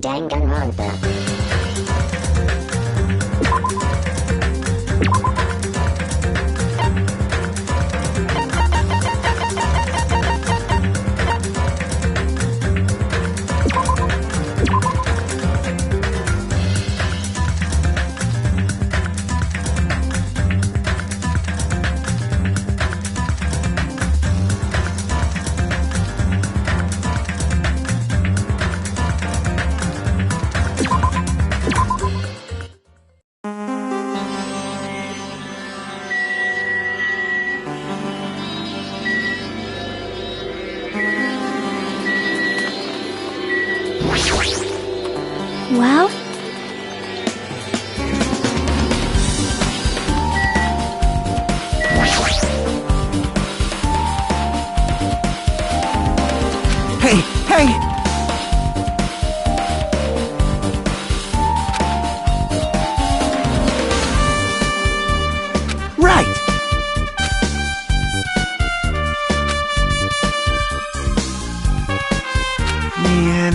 Danganronpa. Wow. Hey, hey! Right! Man.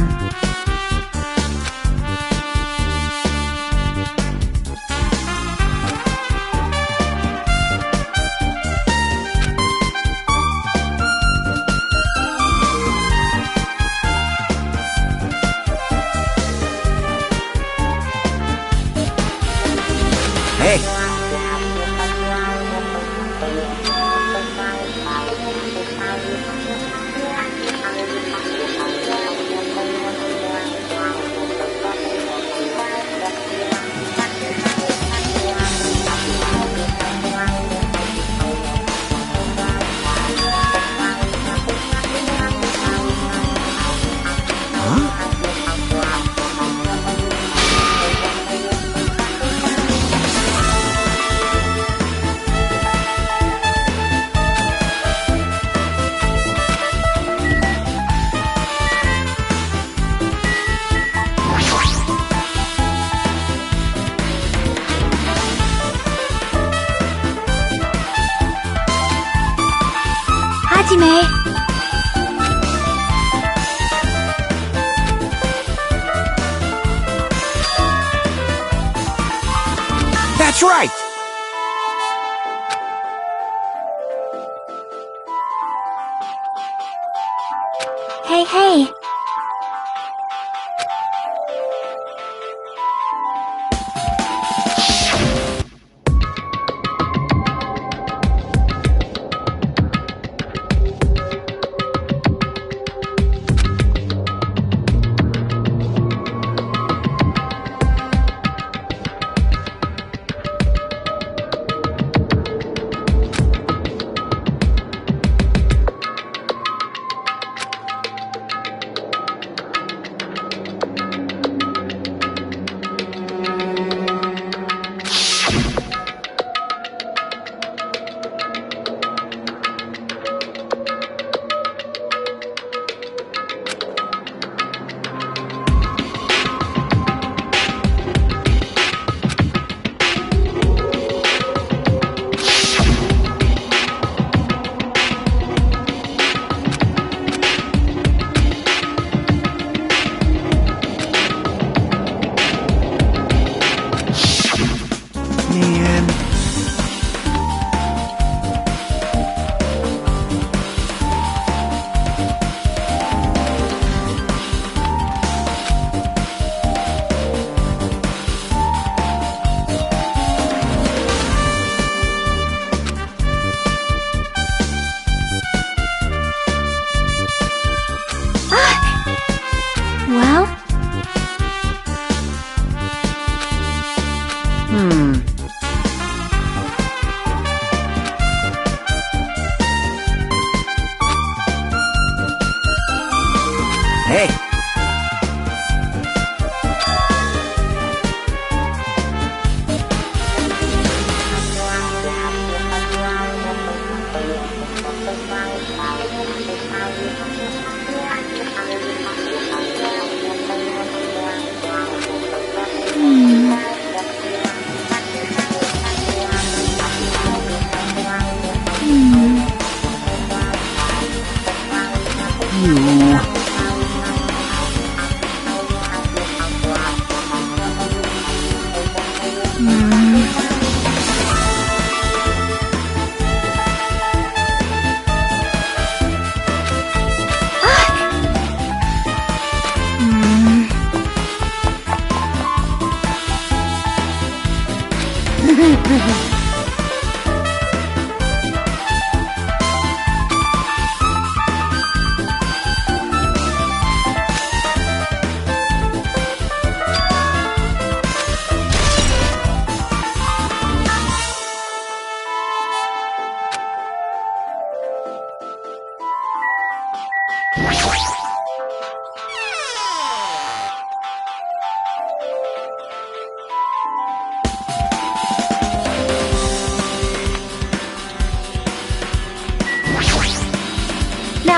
Hey! Hajime. That's right! Hey, hey.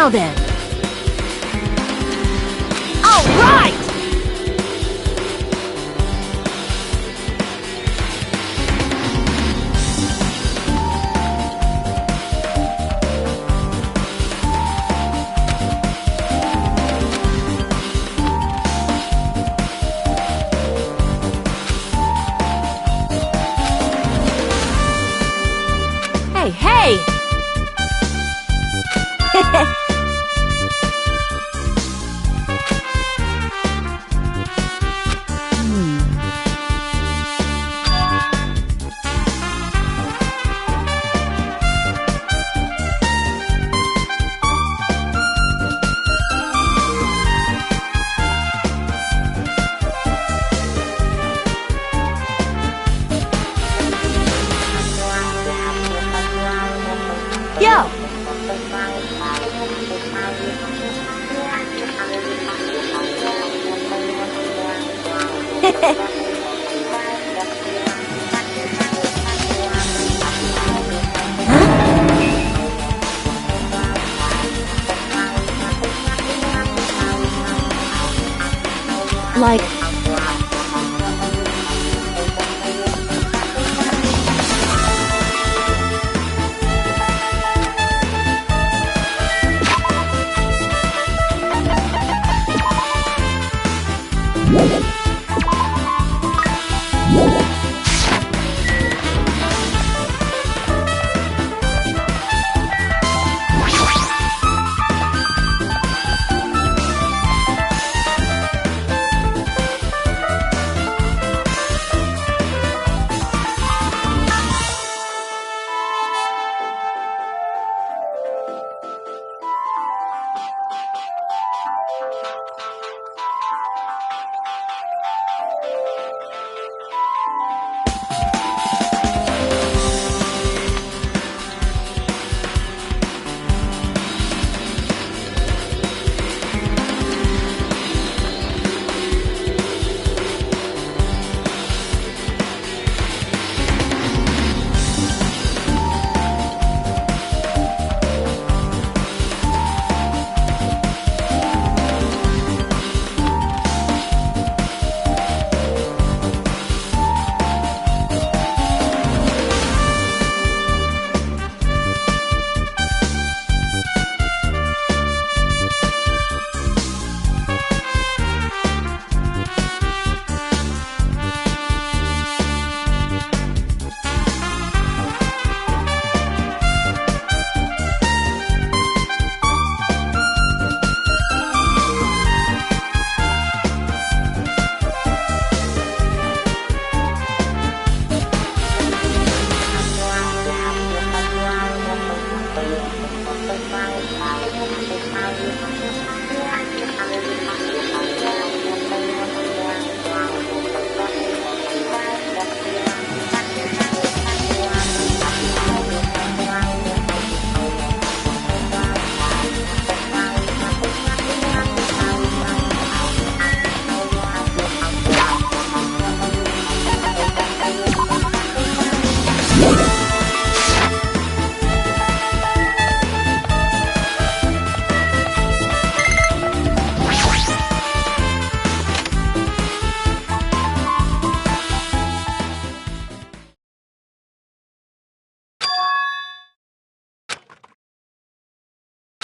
Now then. All right! Hey, hey! Yo! Like...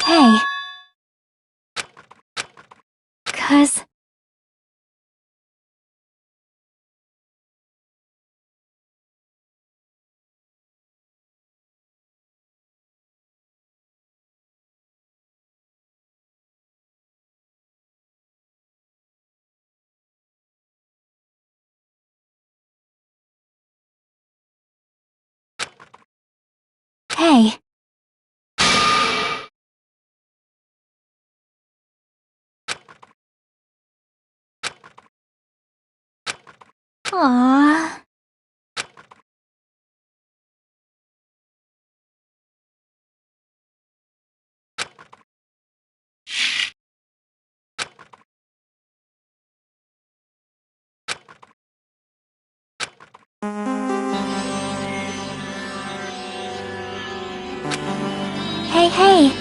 Hey. 'Cause... Hey. Aww. Hey, hey.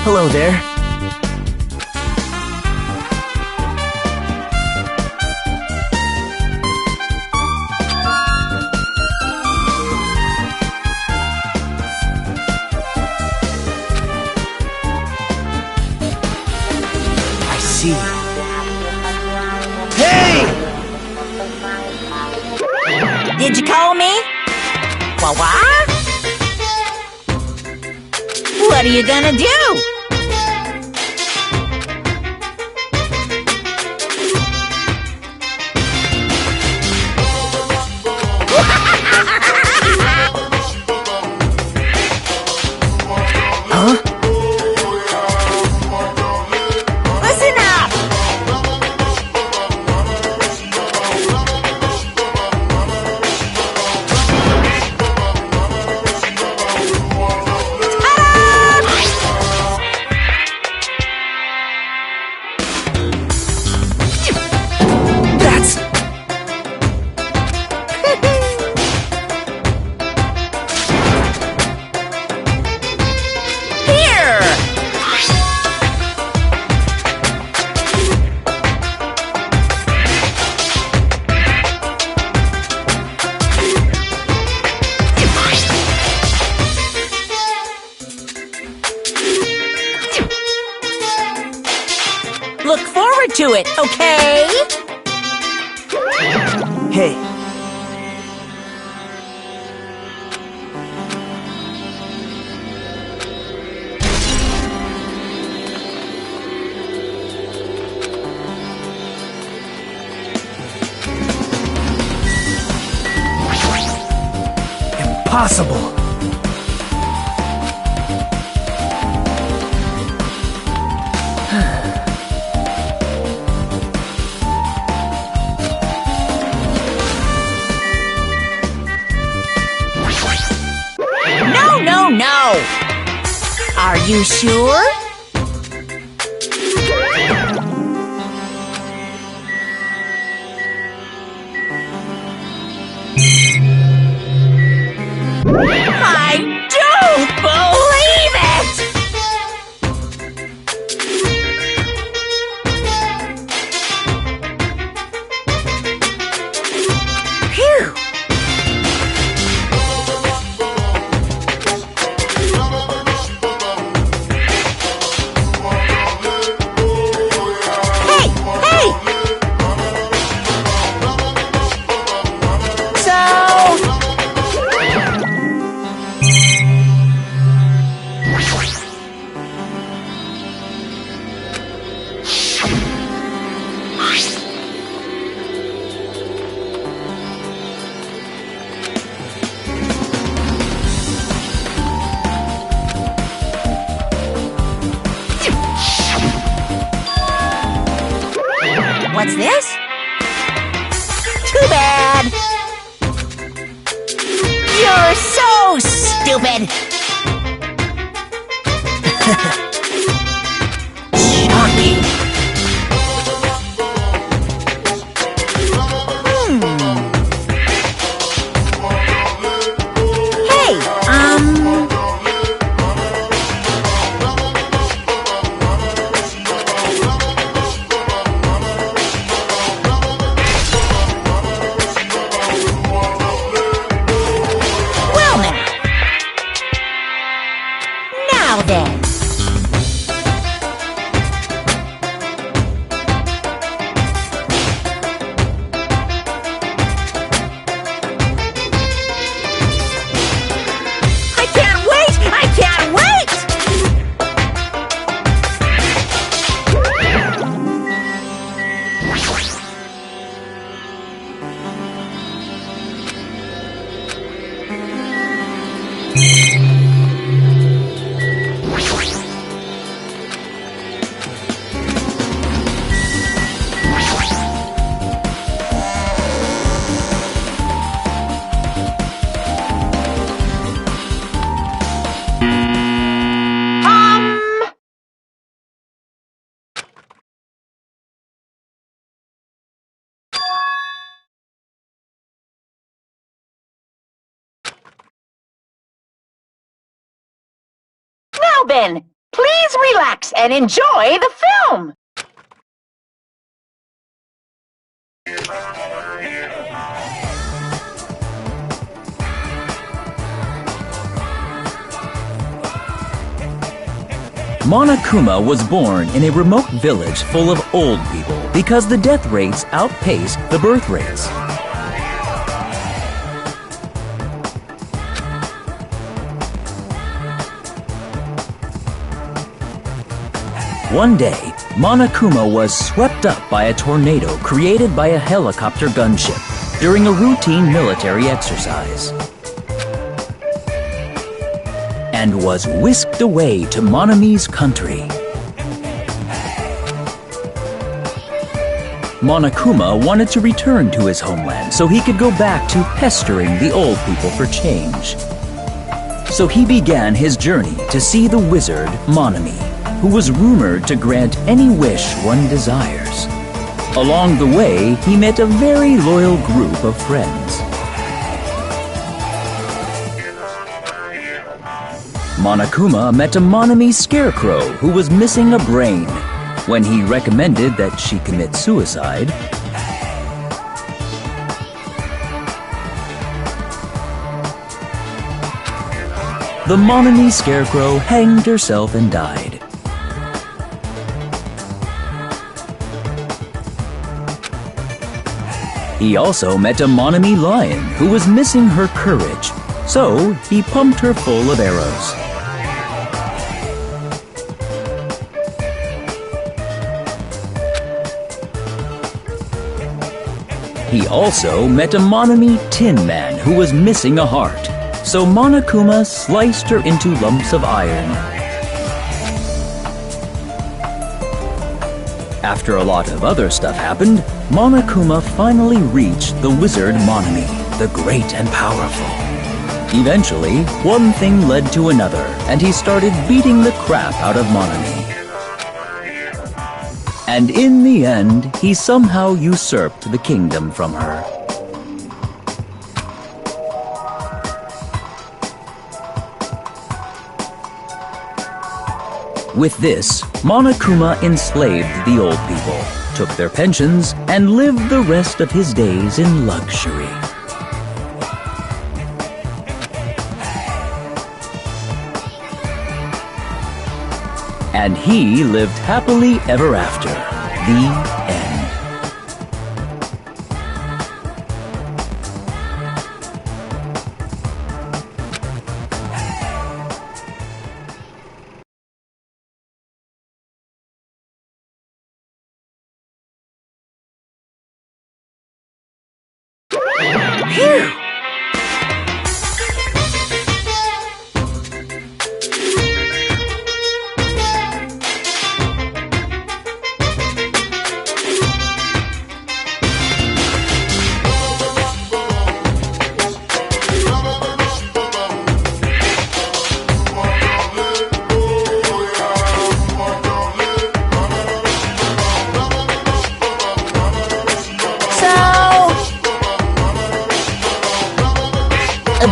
Hello there. I see. Hey! Did you call me? What? What are you gonna do? Huh? Listen up! That's... Here! Look forward to it, okay? Hey. Impossible. No! Are you sure? I don't believe it! Phew! What's this? Too bad! You're so stupid! Shocking. Hey, well now. Now then. I can't wait! I can't wait! Now then, please relax and enjoy the film. Monokuma was born in a remote village full of old people because the death rates outpaced the birth rates. One day, Monokuma was swept up by a tornado created by a helicopter gunship during a routine military exercise, and was whisked away to Monami's country. Monokuma wanted to return to his homeland so he could go back to pestering the old people for change. So he began his journey to see the wizard Monami, who was rumored to grant any wish one desires. Along the way, he met a very loyal group of friends. Monokuma met a Monami scarecrow who was missing a brain. When he recommended that she commit suicide, the Monami scarecrow hanged herself and died. He also met a Monami lion who was missing her courage, so he pumped her full of arrows. He also met a Monami tin man who was missing a heart, so Monokuma sliced her into lumps of iron. After a lot of other stuff happened, Monokuma finally reached the wizard Monami, the great and powerful. Eventually, one thing led to another, and he started beating the crap out of Monami. And in the end, he somehow usurped the kingdom from her. With this, Monokuma enslaved the old people, took their pensions, and lived the rest of his days in luxury. And he lived happily ever after. The end. Phew!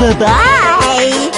Bye-bye!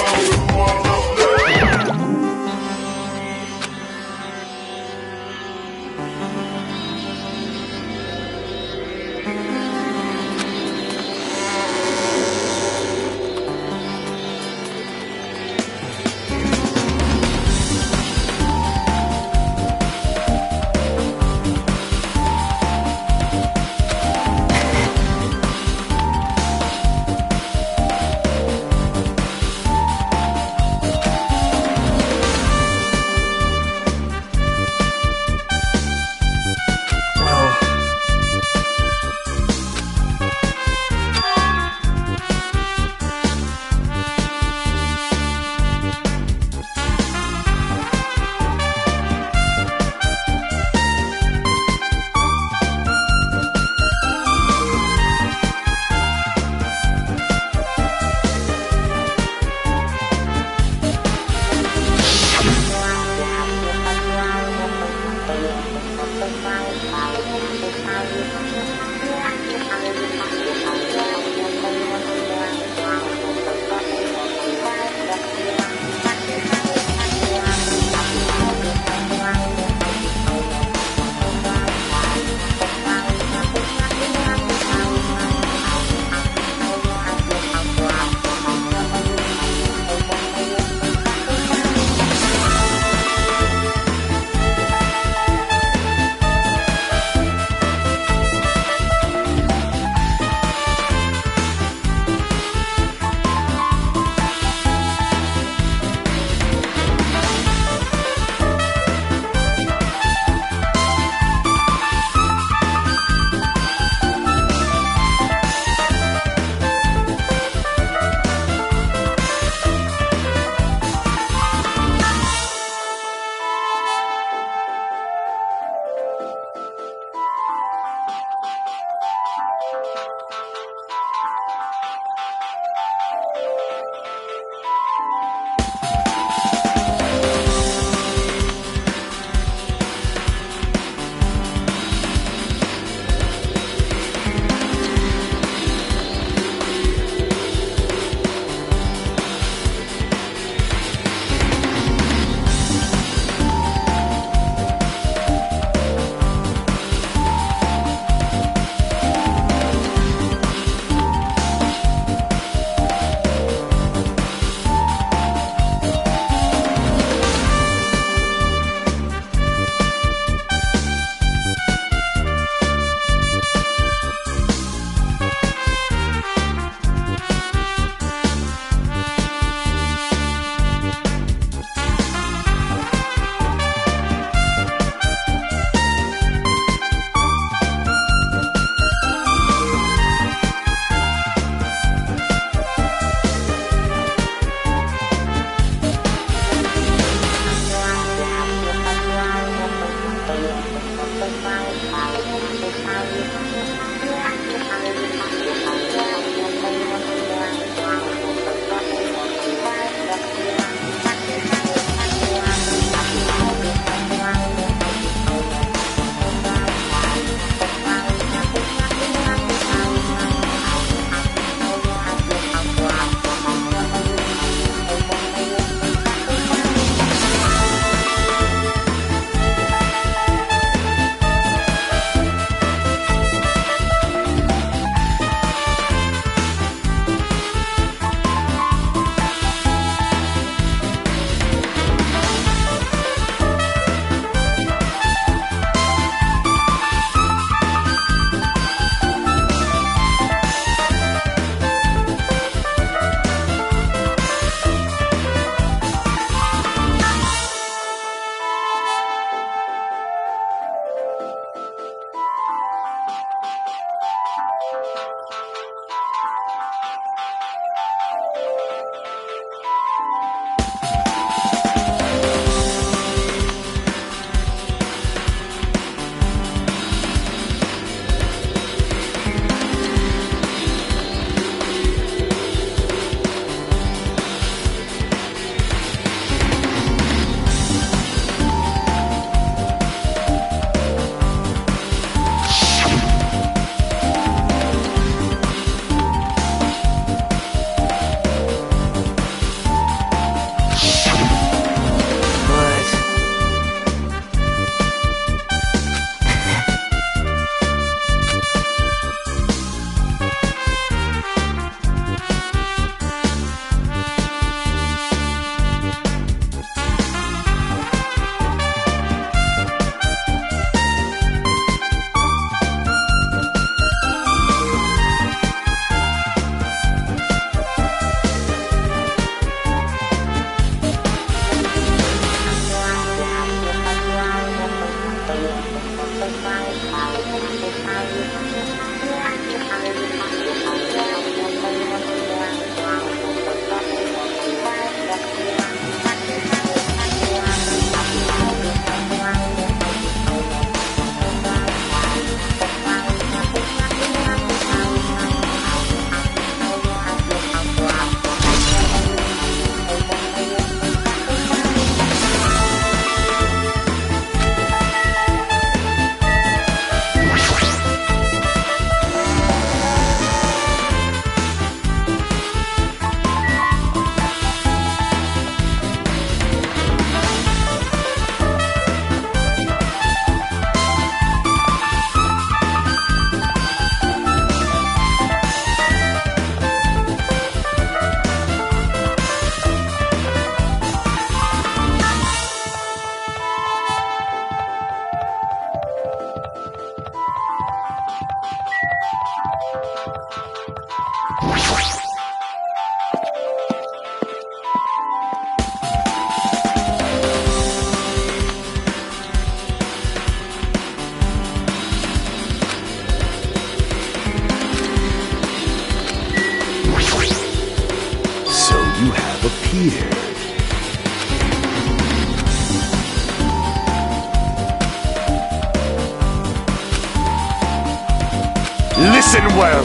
Listen well.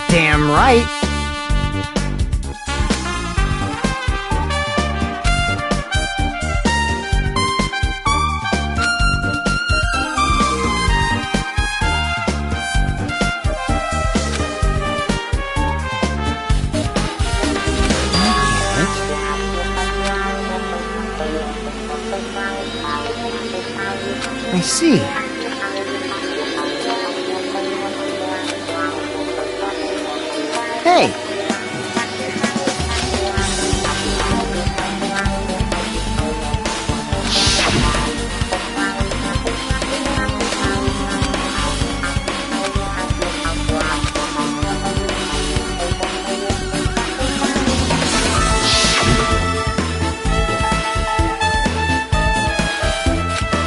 Damn right. I see. Hey!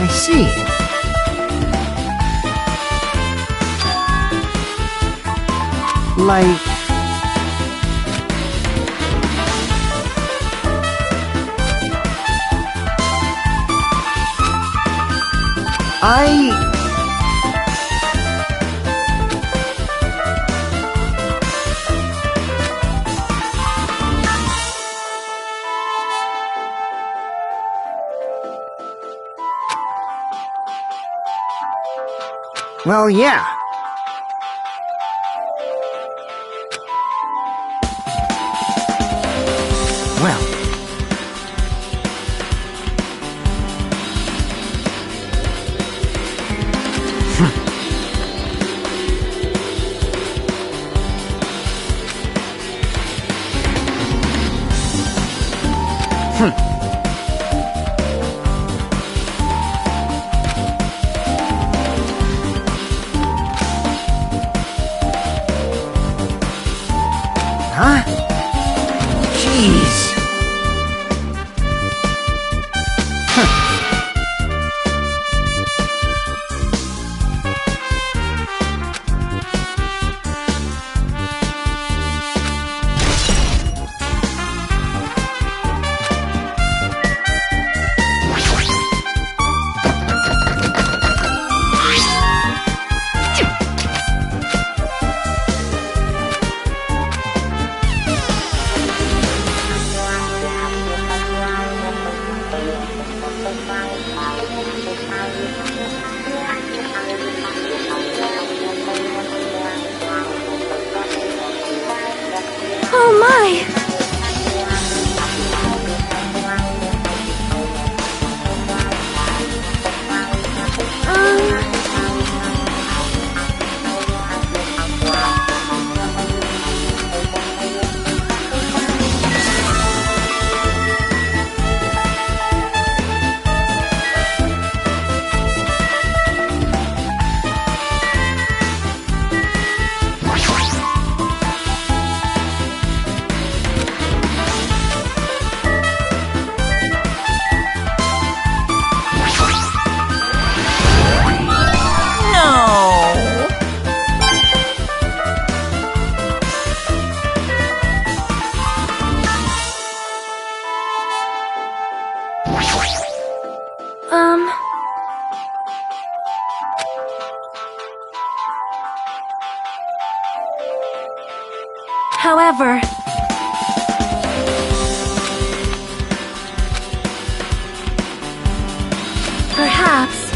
I see. Like... Well, yeah. Well. Huh? Jeez. Oh my! However... Perhaps...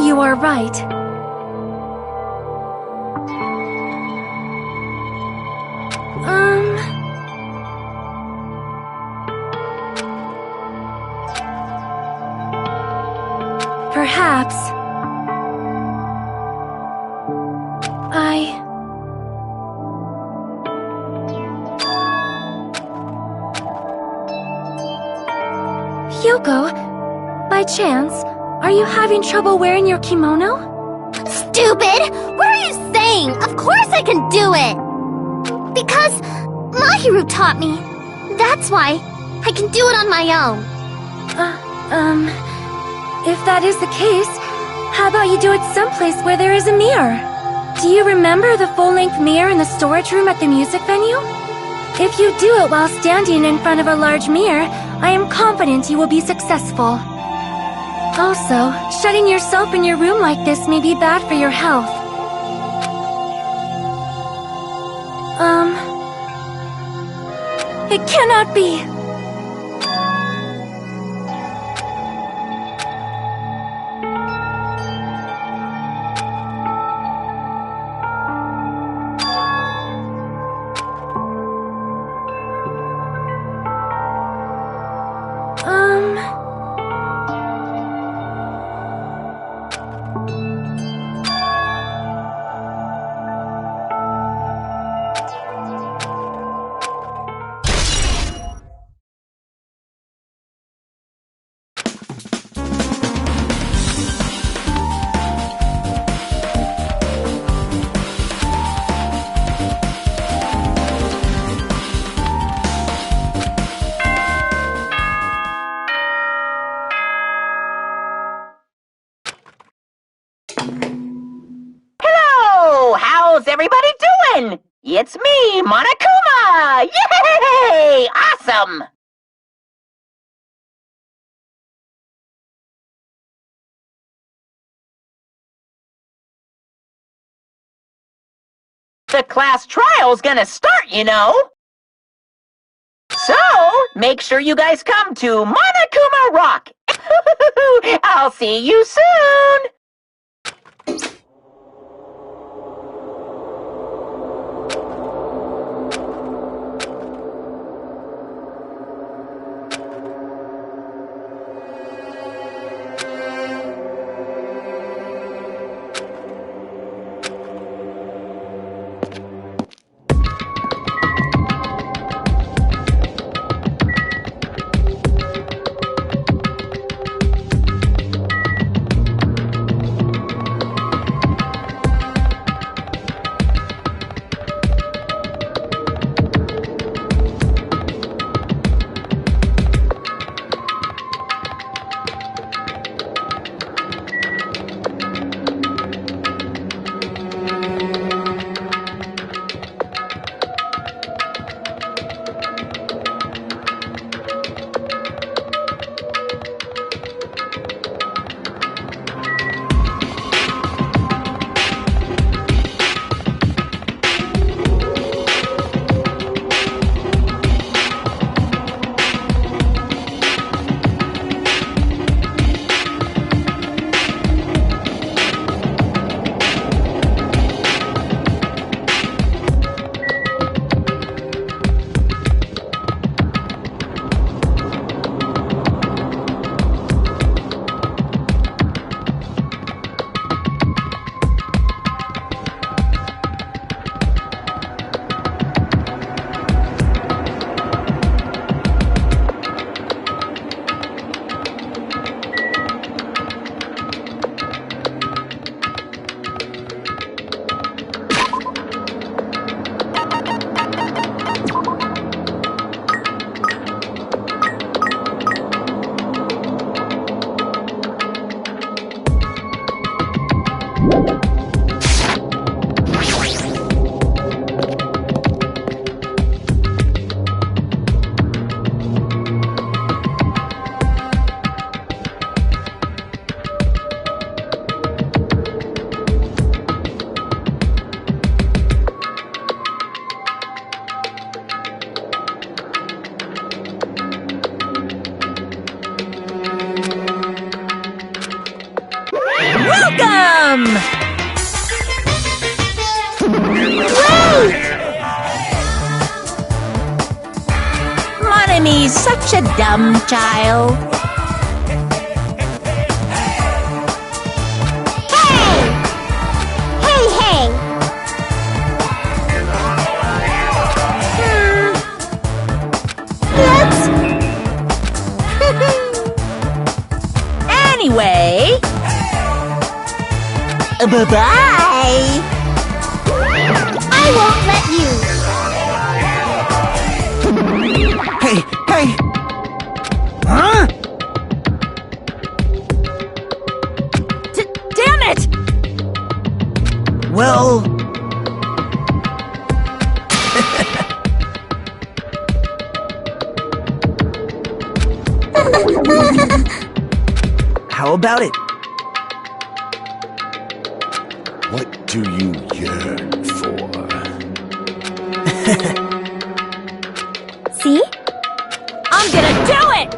You are right. Perhaps... Hyuko, by chance, are you having trouble wearing your kimono? Stupid! What are you saying? Of course I can do it! Because Mahiru taught me. That's why I can do it on my own. If that is the case, how about you do it someplace where there is a mirror? Do you remember the full-length mirror in the storage room at the music venue? If you do it while standing in front of a large mirror, I am confident you will be successful. Also, shutting yourself in your room like this may be bad for your health. It cannot be! Hello! How's everybody doing? It's me, Monokuma! Yay! Awesome! The class trial's gonna start, you know. So, make sure you guys come to Monokuma Rock. I'll see you soon! Welcome! Monami's such a dumb child. Anyway... Bye-bye! I won't let you. Hey, hey! Huh? Damn it! Well... How about it? What do you yearn for? See? I'm gonna do it!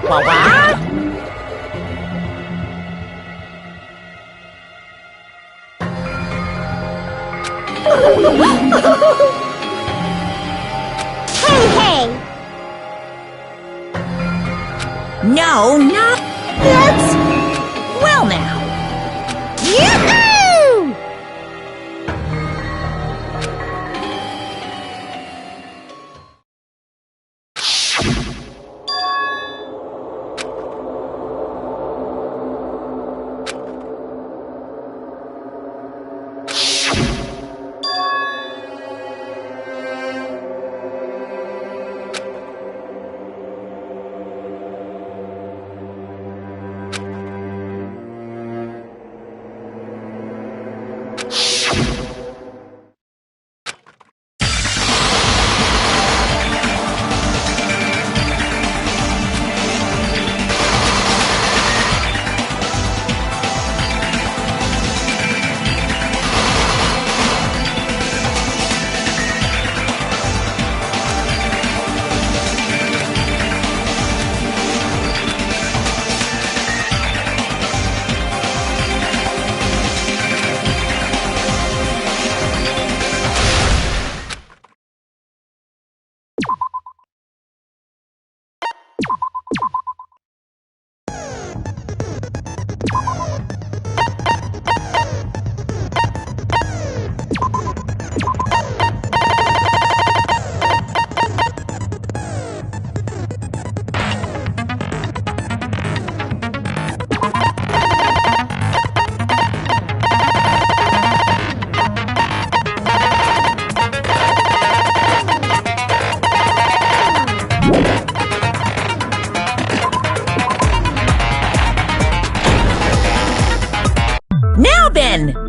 What? Hey, hey! No, not Let's... well now. Yoo-hoo!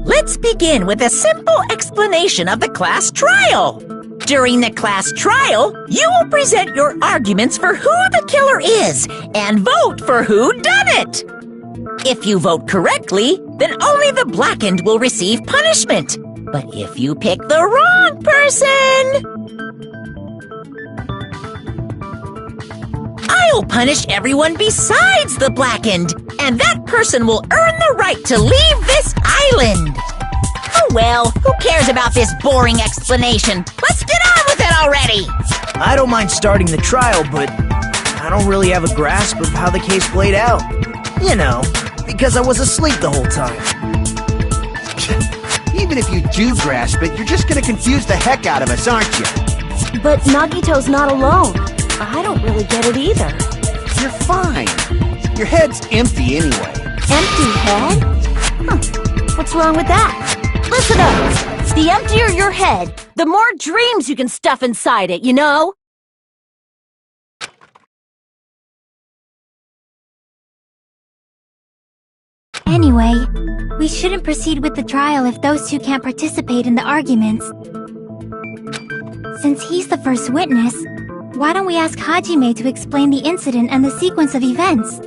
Let's begin with a simple explanation of the class trial. During the class trial, you will present your arguments for who the killer is and vote for who done it. If you vote correctly, then only the blackened will receive punishment. But if you pick the wrong person, I'll punish everyone besides the blackened, and that person will earn the right to leave this island. Oh well, who cares about this boring explanation? Let's get on with it already! I don't mind starting the trial, but I don't really have a grasp of how the case played out. You know, because I was asleep the whole time. Even if you do grasp it, you're just gonna confuse the heck out of us, aren't you? But Nagito's not alone. I don't really get it either. You're fine. Your head's empty anyway. Empty head? Huh. What's wrong with that? Listen up! The The emptier your head, the more dreams you can stuff inside it, you know? Anyway, we shouldn't proceed with the trial if those two can't participate in the arguments. Since he's the first witness, why don't we ask Hajime to explain the incident and the sequence of events?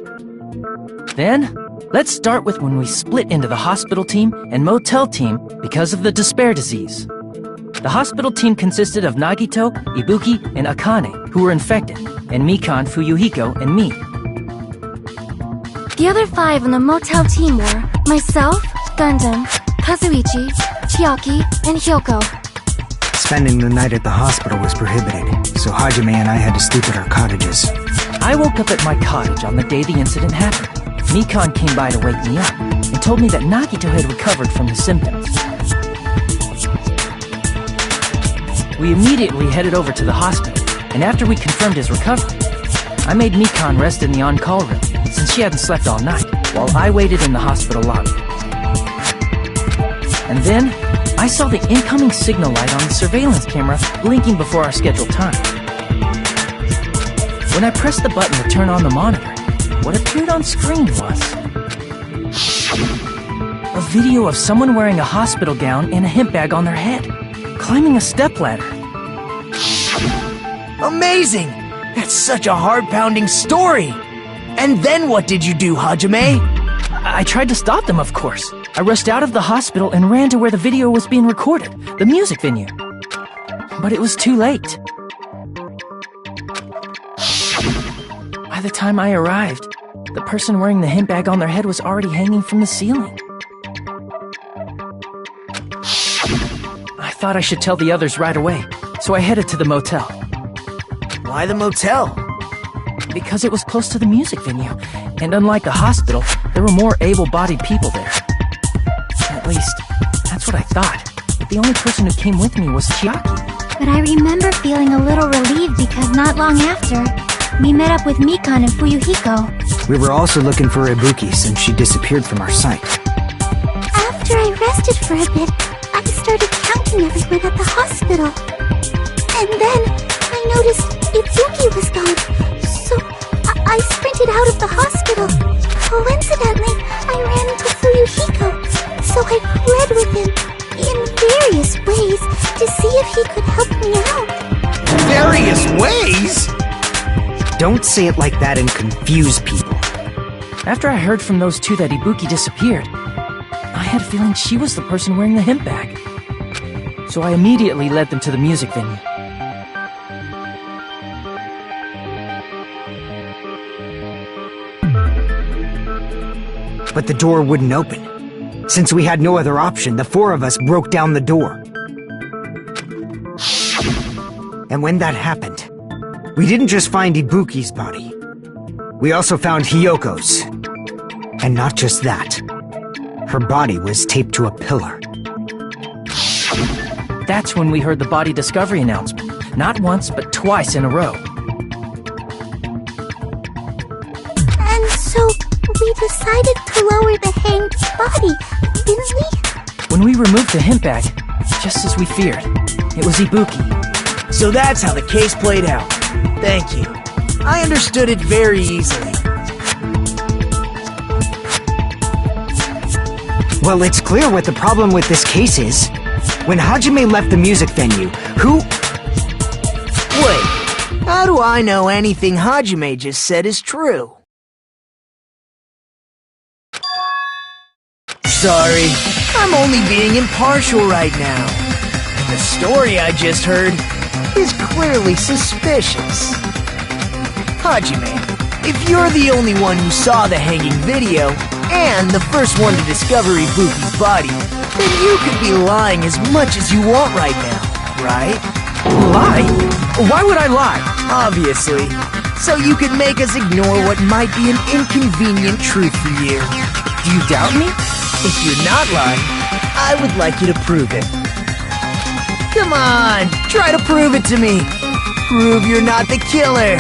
Then, let's start with when we split into the hospital team and motel team because of the despair disease. The hospital team consisted of Nagito, Ibuki, and Akane, who were infected, and Mikan, Fuyuhiko, and me. The other 5 on the motel team were myself, Gundam, Kazuichi, Chiaki, and Hyoko. Spending the night at the hospital was prohibited, so Hajime and I had to sleep at our cottages. I woke up at my cottage on the day the incident happened. Mikan came by to wake me up and told me that Nagito had recovered from his symptoms. We immediately headed over to the hospital, and after we confirmed his recovery, I made Mikan rest in the on-call room, since she hadn't slept all night, while I waited in the hospital lobby. And then, I saw the incoming signal light on the surveillance camera blinking before our scheduled time. When I pressed the button to turn on the monitor, what appeared on screen was a video of someone wearing a hospital gown and a hemp bag on their head, climbing a stepladder. Amazing! That's such a heart-pounding story! And then what did you do, Hajime? I tried to stop them, of course. I rushed out of the hospital and ran to where the video was being recorded, the music venue. But it was too late. By the time I arrived, the person wearing the hemp bag on their head was already hanging from the ceiling. I thought I should tell the others right away, so I headed to the motel. Why the motel? Because it was close to the music venue, and unlike the hospital, there were more able-bodied people there. At least, that's what I thought. But the only person who came with me was Chiaki. But I remember feeling a little relieved because not long after, we met up with Mikan and Fuyuhiko. We were also looking for Ibuki since she disappeared from our sight. After I rested for a bit, I started counting everyone at the hospital. And then I noticed Ibuki was gone, so I sprinted out of the hospital. Coincidentally, I ran into Fuyuhiko, so I fled with him in various ways to see if he could help me out. Various ways? Don't say it like that and confuse people. After I heard from those two that Ibuki disappeared, I had a feeling she was the person wearing the hemp bag. So I immediately led them to the music venue. But the door wouldn't open. Since we had no other option, the 4 of us broke down the door. And when that happened, we didn't just find Ibuki's body. We also found Hyoko's. And not just that. Her body was taped to a pillar. That's when we heard the body discovery announcement. Not once, but twice in a row. And so we decided to lower the hanged body, didn't we? When we removed the hemp bag, just as we feared, it was Ibuki. So that's how the case played out. Thank you. I understood it very easily. Well, it's clear what the problem with this case is. When Hajime left the music venue, who... Wait, how do I know anything Hajime just said is true? Sorry, I'm only being impartial right now. The story I just heard is clearly suspicious. Hajime, if you're the only one who saw the hanging video, and the first one to discover Ibuki's body, then you could be lying as much as you want right now, right? Lie? Why would I lie? Obviously. So you could make us ignore what might be an inconvenient truth for you. Do you doubt me? If you're not lying, I would like you to prove it. Come on, try to prove it to me. Prove you're not the killer.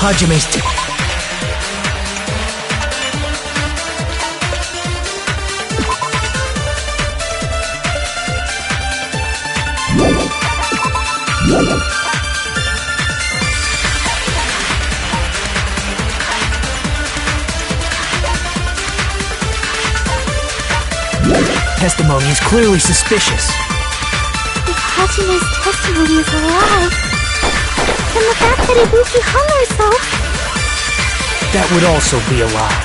Hajime's testimony is clearly suspicious. If Hajime's testimony is a lie, then the fact that Ibuki hung herself... That would also be a lie.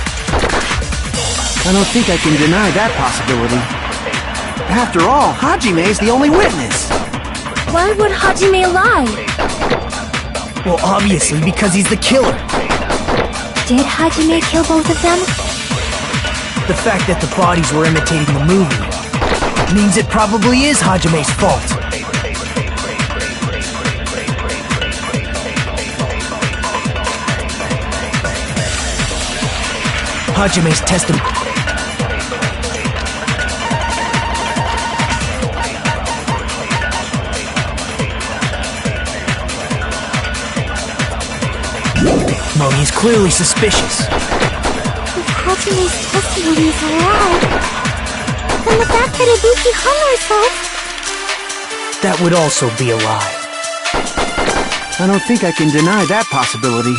I don't think I can deny that possibility. After all, Hajime is the only witness. Why would Hajime lie? Well, obviously because he's the killer. Did Hajime kill both of them? The fact that the bodies were imitating the movie means it probably is Hajime's fault. Hajime's testimony. Testimony is clearly suspicious. If Hajime's testimony is a lie, then the fact that Ibuki hung herself... That would also be a lie. I don't think I can deny that possibility.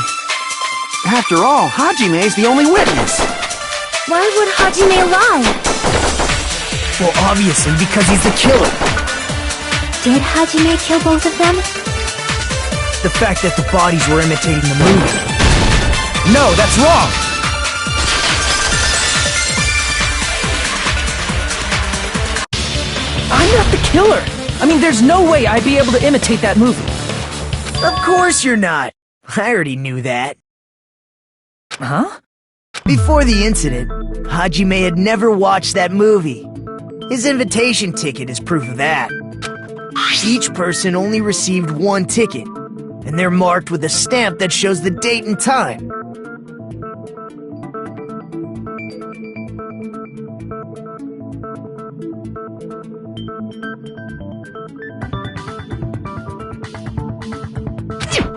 After all, Hajime is the only witness. Why would Hajime lie? Well, obviously because he's the killer. Did Hajime kill both of them? The fact that the bodies were imitating the movie. No, that's wrong! I'm not the killer! I mean, there's no way I'd be able to imitate that movie. Of course you're not. I already knew that. Huh? Before the incident, Hajime had never watched that movie. His invitation ticket is proof of that. Each person only received one ticket, and they're marked with a stamp that shows the date and time.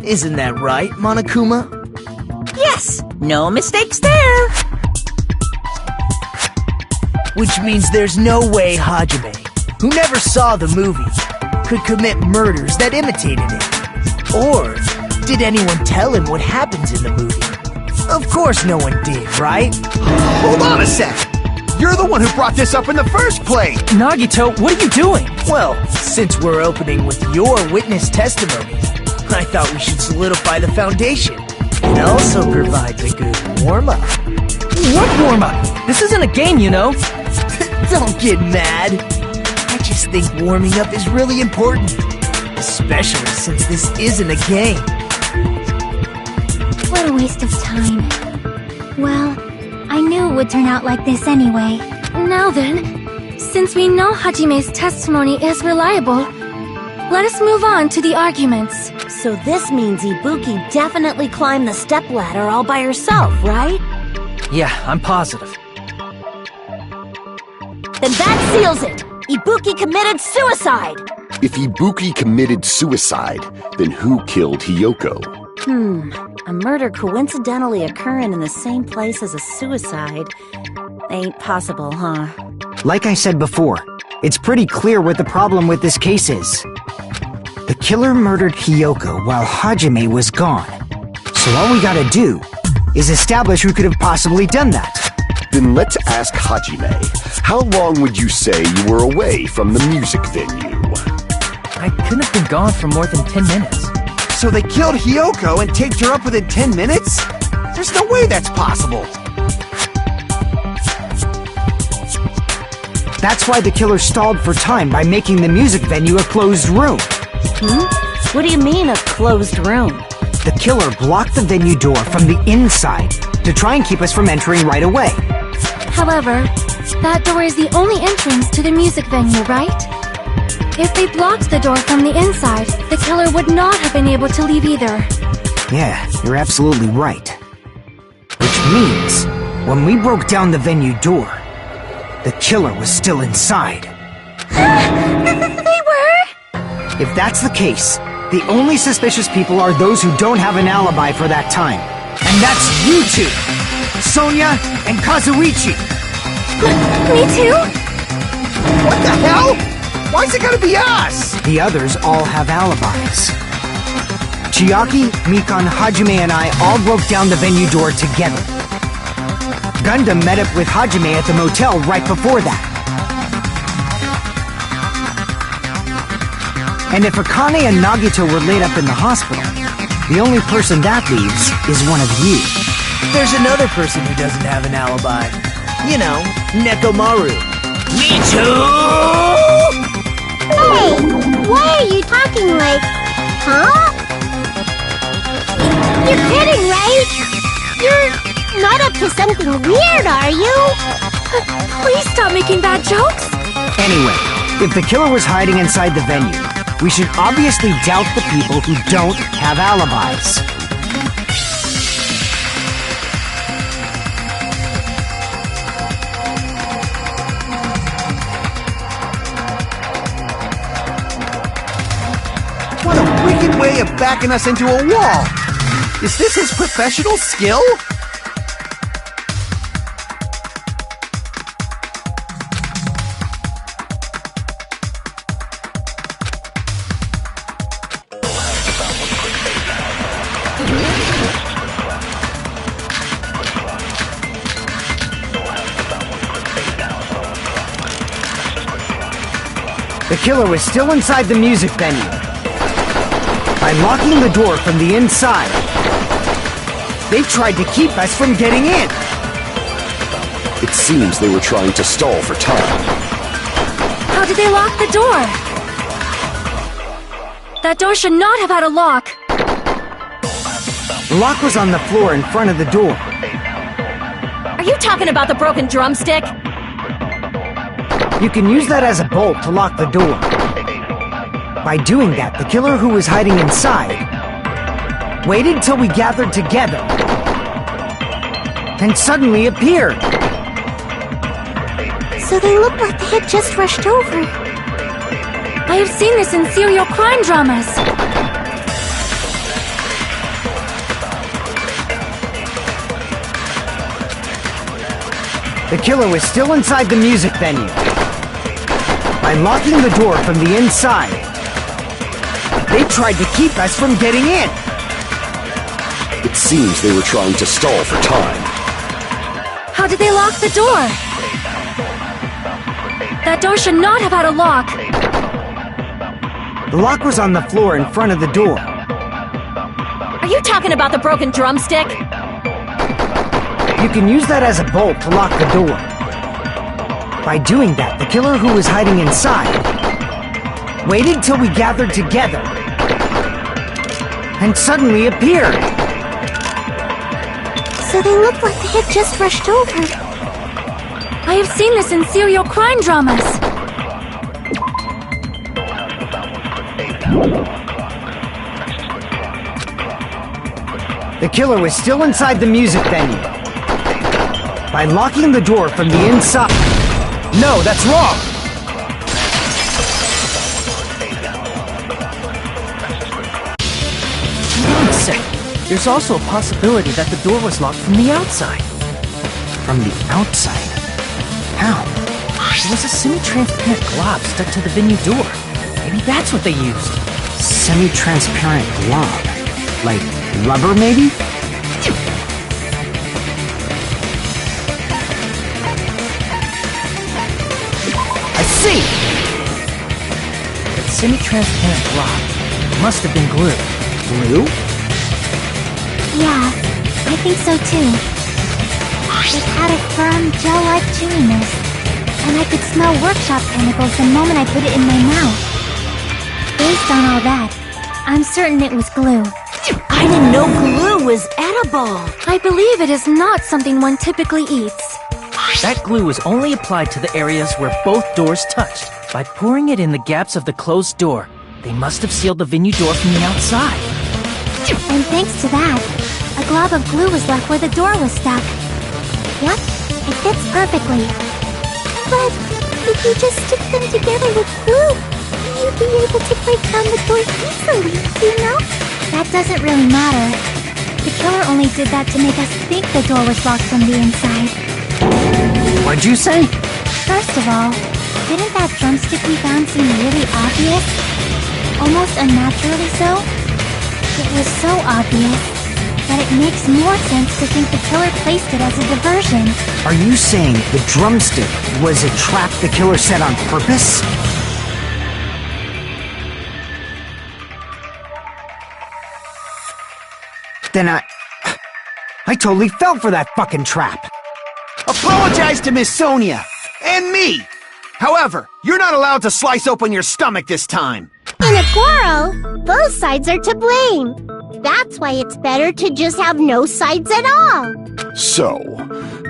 Isn't that right, Monokuma? Yes, no mistakes there. Which means there's no way Hajime, who never saw the movie, could commit murders that imitated it. Or did anyone tell him what happens in the movie? Of course no one did, right? Hold on a sec! You're the one who brought this up in the first place! Nagito, what are you doing? Well, since we're opening with your witness testimony, I thought we should solidify the foundation. It also provides a good warm-up. What warm-up? This isn't a game, you know. Don't get mad. I just think warming up is really important. Especially since this isn't a game. What a waste of time. Well, I knew it would turn out like this anyway. Now then, since we know Hajime's testimony is reliable, let us move on to the arguments. So this means Ibuki definitely climbed the stepladder all by herself, right? Yeah, I'm positive. Then that seals it! Ibuki committed suicide! If Ibuki committed suicide, then who killed Hiyoko? A murder coincidentally occurring in the same place as a suicide. Ain't possible, huh? Like I said before, it's pretty clear what the problem with this case is. The killer murdered Hiyoko while Hajime was gone. So all we gotta do is establish who could have possibly done that. Then let's ask Hajime. How long would you say you were away from the music venue? I couldn't have been gone for more than 10 minutes. So they killed Hiyoko and taped her up within 10 minutes? There's no way that's possible. That's why the killer stalled for time by making the music venue a closed room. What do you mean, a closed room? The killer blocked the venue door from the inside to try and keep us from entering right away. However, that door is the only entrance to the music venue, right? If they blocked the door from the inside, the killer would not have been able to leave either. Yeah, you're absolutely right. Which means, when we broke down the venue door, the killer was still inside. They were? If that's the case, The only suspicious people are those who don't have an alibi for that time. And that's you two! Sonia and Kazuichi! Me too? What the hell? Why's it gotta be us? The others all have alibis. Chiaki, Mikan, Hajime, and I all broke down the venue door together. Gundam met up with Hajime at the motel right before that. And if Akane and Nagito were laid up in the hospital, the only person that leaves is one of you. There's another person who doesn't have an alibi. You know, Nekomaru. Me too! Hey, why are you talking like... Huh? You're kidding, right? You're not up to something weird, are you? Please stop making bad jokes. Anyway, if the killer was hiding inside the venue, we should obviously doubt the people who don't have alibis. What a wicked way of backing us into a wall! Is this his professional skill? The killer was still inside the music venue. By locking the door from the inside, they tried to keep us from getting in. It seems they were trying to stall for time. How did they lock the door? That door should not have had a lock. The lock was on the floor in front of the door. Are you talking about the broken drumstick? You can use that as a bolt to lock the door. By doing that, the killer who was hiding inside waited till we gathered together and suddenly appeared. So they look like they had just rushed over. I have seen this in serial crime dramas. The killer was still inside the music venue. By locking the door from the inside, they tried to keep us from getting in. It seems they were trying to stall for time. How did they lock the door? That door should not have had a lock. The lock was on the floor in front of the door. Are you talking about the broken drumstick? You can use that as a bolt to lock the door. By doing that, the killer who was hiding inside waited till we gathered together and suddenly appeared. So they look like they had just rushed over. I have seen this in serial crime dramas. The killer was still inside the music venue. By locking the door from the inside... No, that's wrong! Hang on a sec. There's also a possibility that the door was locked from the outside. From the outside? How? There was a semi-transparent glob stuck to the venue door. Maybe that's what they used. Semi-transparent glob? Like rubber, maybe? I see! That semi-transparent glob must have been glue. Glue? Yeah, I think so too. It had a firm, gel-like chewiness, and I could smell workshop chemicals the moment I put it in my mouth. Based on all that, I'm certain it was glue. I didn't know glue was edible. I believe it is not something one typically eats. That glue was only applied to the areas where both doors touched. By pouring it in the gaps of the closed door, they must have sealed the venue door from the outside. And thanks to that, a glob of glue was left where the door was stuck. Yep, it fits perfectly. But if you just stick them together with glue, you'd be able to break down the door easily, you know? That doesn't really matter. The killer only did that to make us think the door was locked from the inside. What'd you say? First of all, didn't that drumstick we found seem really obvious? Almost unnaturally so? It was so obvious that it makes more sense to think the killer placed it as a diversion. Are you saying the drumstick was a trap the killer set on purpose? Then I totally fell for that fucking trap. Apologize to Miss Sonia! And me! However, you're not allowed to slice open your stomach this time. In a quarrel, both sides are to blame. That's why it's better to just have no sides at all. So,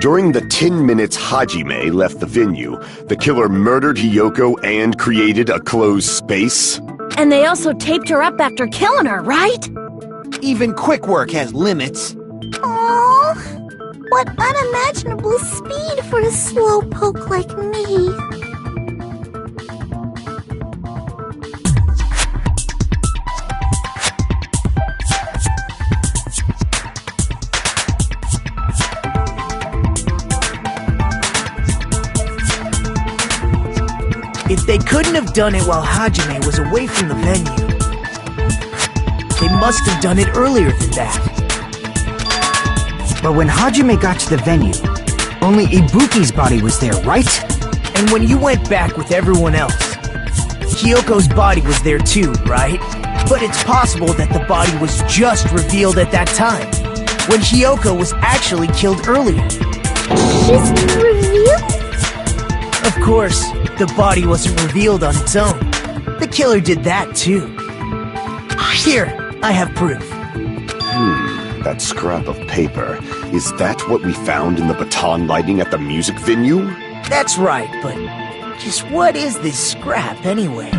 during the 10 minutes Hajime left the venue, the killer murdered Hiyoko and created a closed space? And they also taped her up after killing her, right? Even quick work has limits. Aww, what unimaginable speed for a slowpoke like me. If they couldn't have done it while Hajime was away from the venue, they must have done it earlier than that. But when Hajime got to the venue, only Ibuki's body was there, right? And when you went back with everyone else, Hiyoko's body was there too, right? But it's possible that the body was just revealed at that time, when Hiyoko was actually killed earlier. Just revealed? Of course, the body wasn't revealed on its own. The killer did that too. Here, I have proof. That scrap of paper. Is that what we found in the baton lighting at the music venue? That's right, but just what is this scrap anyway?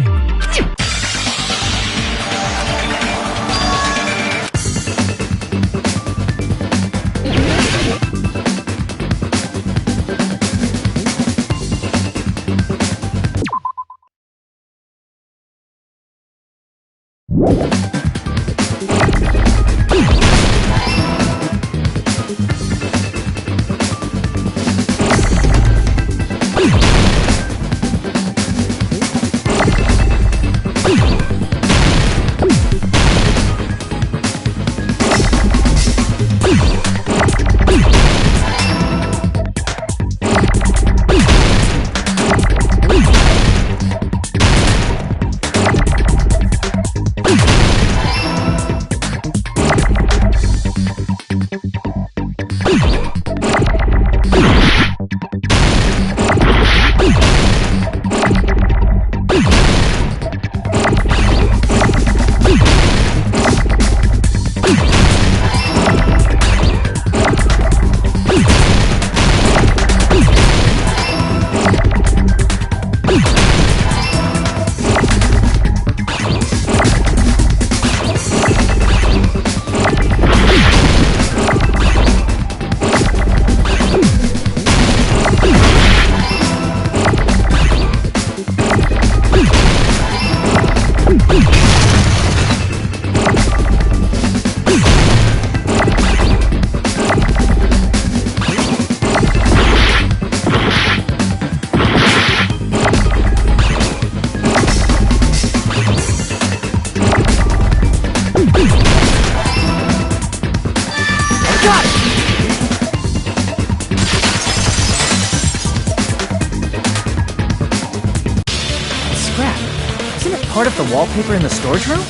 Part of the wallpaper in the storage room?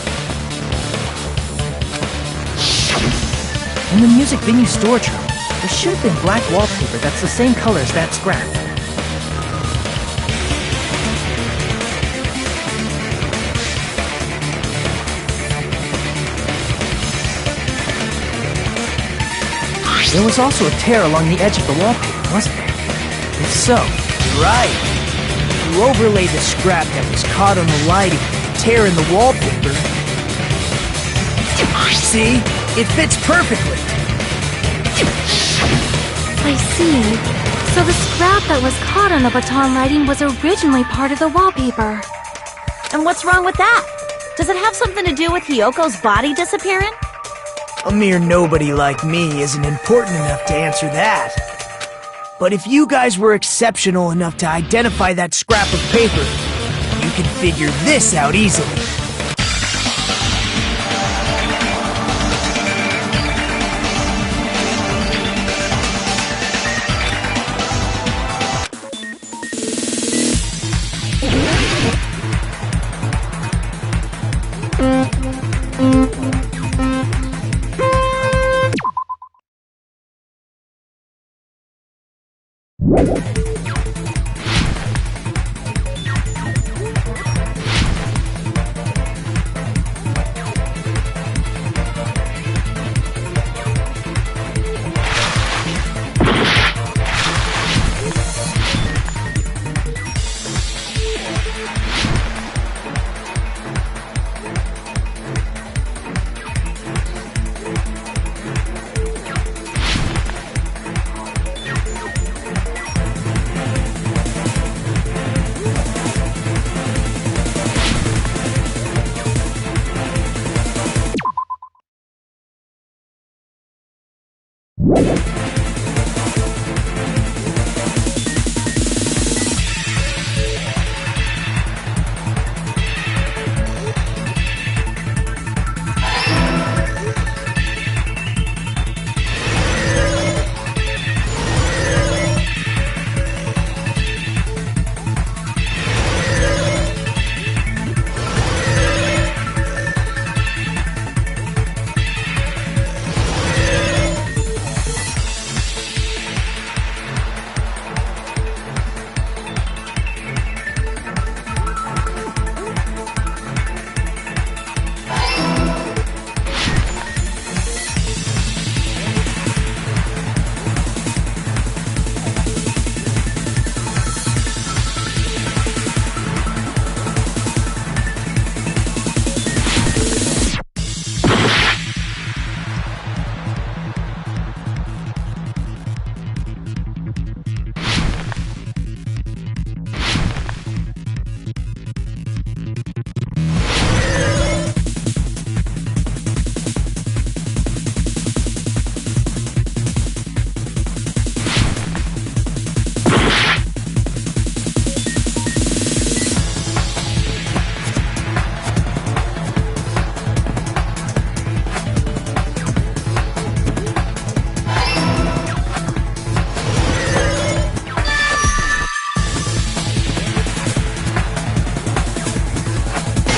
In the music venue storage room, there should have been black wallpaper that's the same color as that scrap. There was also a tear along the edge of the wallpaper, wasn't there? If so, Right. You overlay the scrap that was caught on the lighting, tear in the wallpaper. See? It fits perfectly. I see. So the scrap that was caught on the baton lighting was originally part of the wallpaper. And what's wrong with that? Does it have something to do with Hiyoko's body disappearing? A mere nobody like me isn't important enough to answer that. But if you guys were exceptional enough to identify that scrap of paper, you can figure this out easily.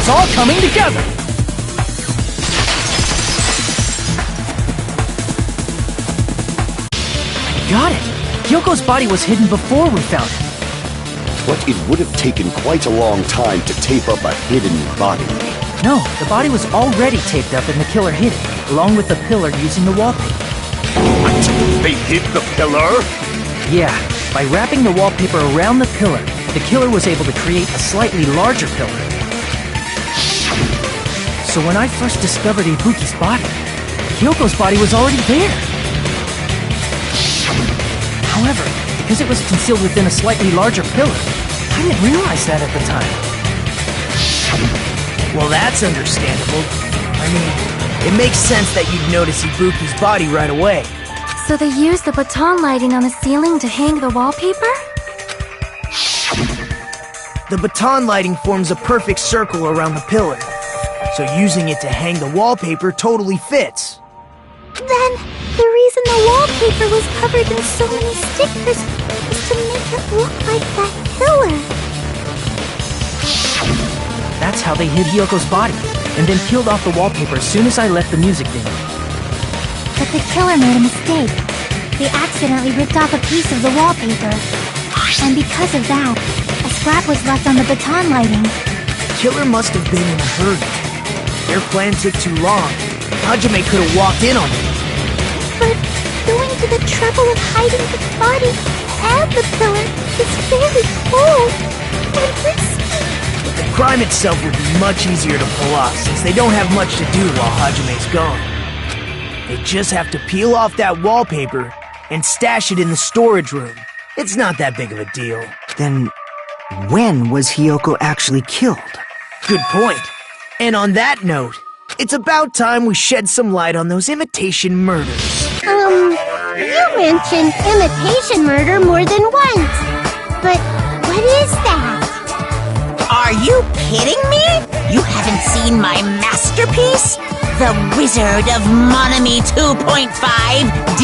It's all coming together! Got it! Hyoko's body was hidden before we found it. But it would have taken quite a long time to tape up a hidden body. No, the body was already taped up and the killer hid it, along with the pillar using the wallpaper. What? They hid the pillar? Yeah, by wrapping the wallpaper around the pillar, the killer was able to create a slightly larger pillar. So when I first discovered Ibuki's body, Hyoko's body was already there. However, because it was concealed within a slightly larger pillar, I didn't realize that at the time. Well, that's understandable. I mean, it makes sense that you'd notice Ibuki's body right away. So they used the baton lighting on the ceiling to hang the wallpaper? The baton lighting forms a perfect circle around the pillar, so using it to hang the wallpaper totally fits. Then, the reason the wallpaper was covered in so many stickers was to make it look like that pillar. That's how they hid Hyoko's body, and then peeled off the wallpaper as soon as I left the music venue. But the killer made a mistake. They accidentally ripped off a piece of the wallpaper. And because of that, a scrap was left on the baton lighting. The killer must have been in a hurry. Their plan took too long. Hajime could have walked in on it. But going to the trouble of hiding the body and the pillar is very cold and risky. The crime itself would be much easier to pull off since they don't have much to do while Hajime's gone. They just have to peel off that wallpaper and stash it in the storage room. It's not that big of a deal. Then, when was Hiyoko actually killed? Good point. And on that note, it's about time we shed some light on those imitation murders. You mentioned imitation murder more than once. But what is that? Are you kidding me? You haven't seen my masterpiece? The Wizard of Monami 2.5D?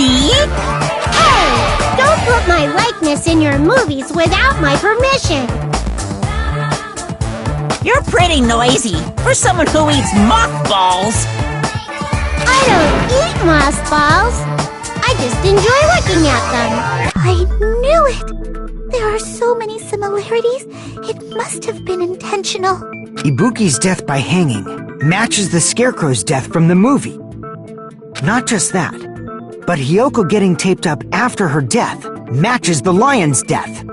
Hey! Don't put my likeness in your movies without my permission! You're pretty noisy for someone who eats mothballs. I don't eat mothballs. I just enjoy looking at them. I knew it! There are so many similarities. It must have been intentional. Ibuki's death by hanging matches the Scarecrow's death from the movie. Not just that, but Hiyoko getting taped up after her death matches the lion's death.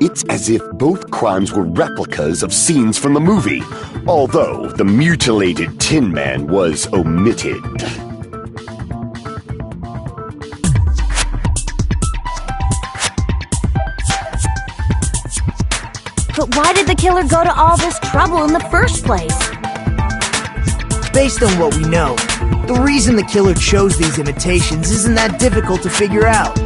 It's as if both crimes were replicas of scenes from the movie, although the mutilated Tin Man was omitted. But why did the killer go to all this trouble in the first place? Based on what we know, the reason the killer chose these imitations isn't that difficult to figure out.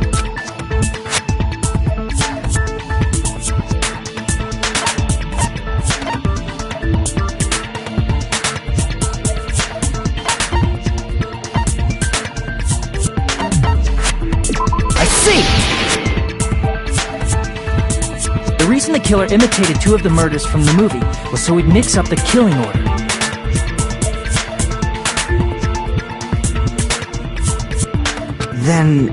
I see! The reason the killer imitated two of the murders from the movie was so he'd mix up the killing order. Then,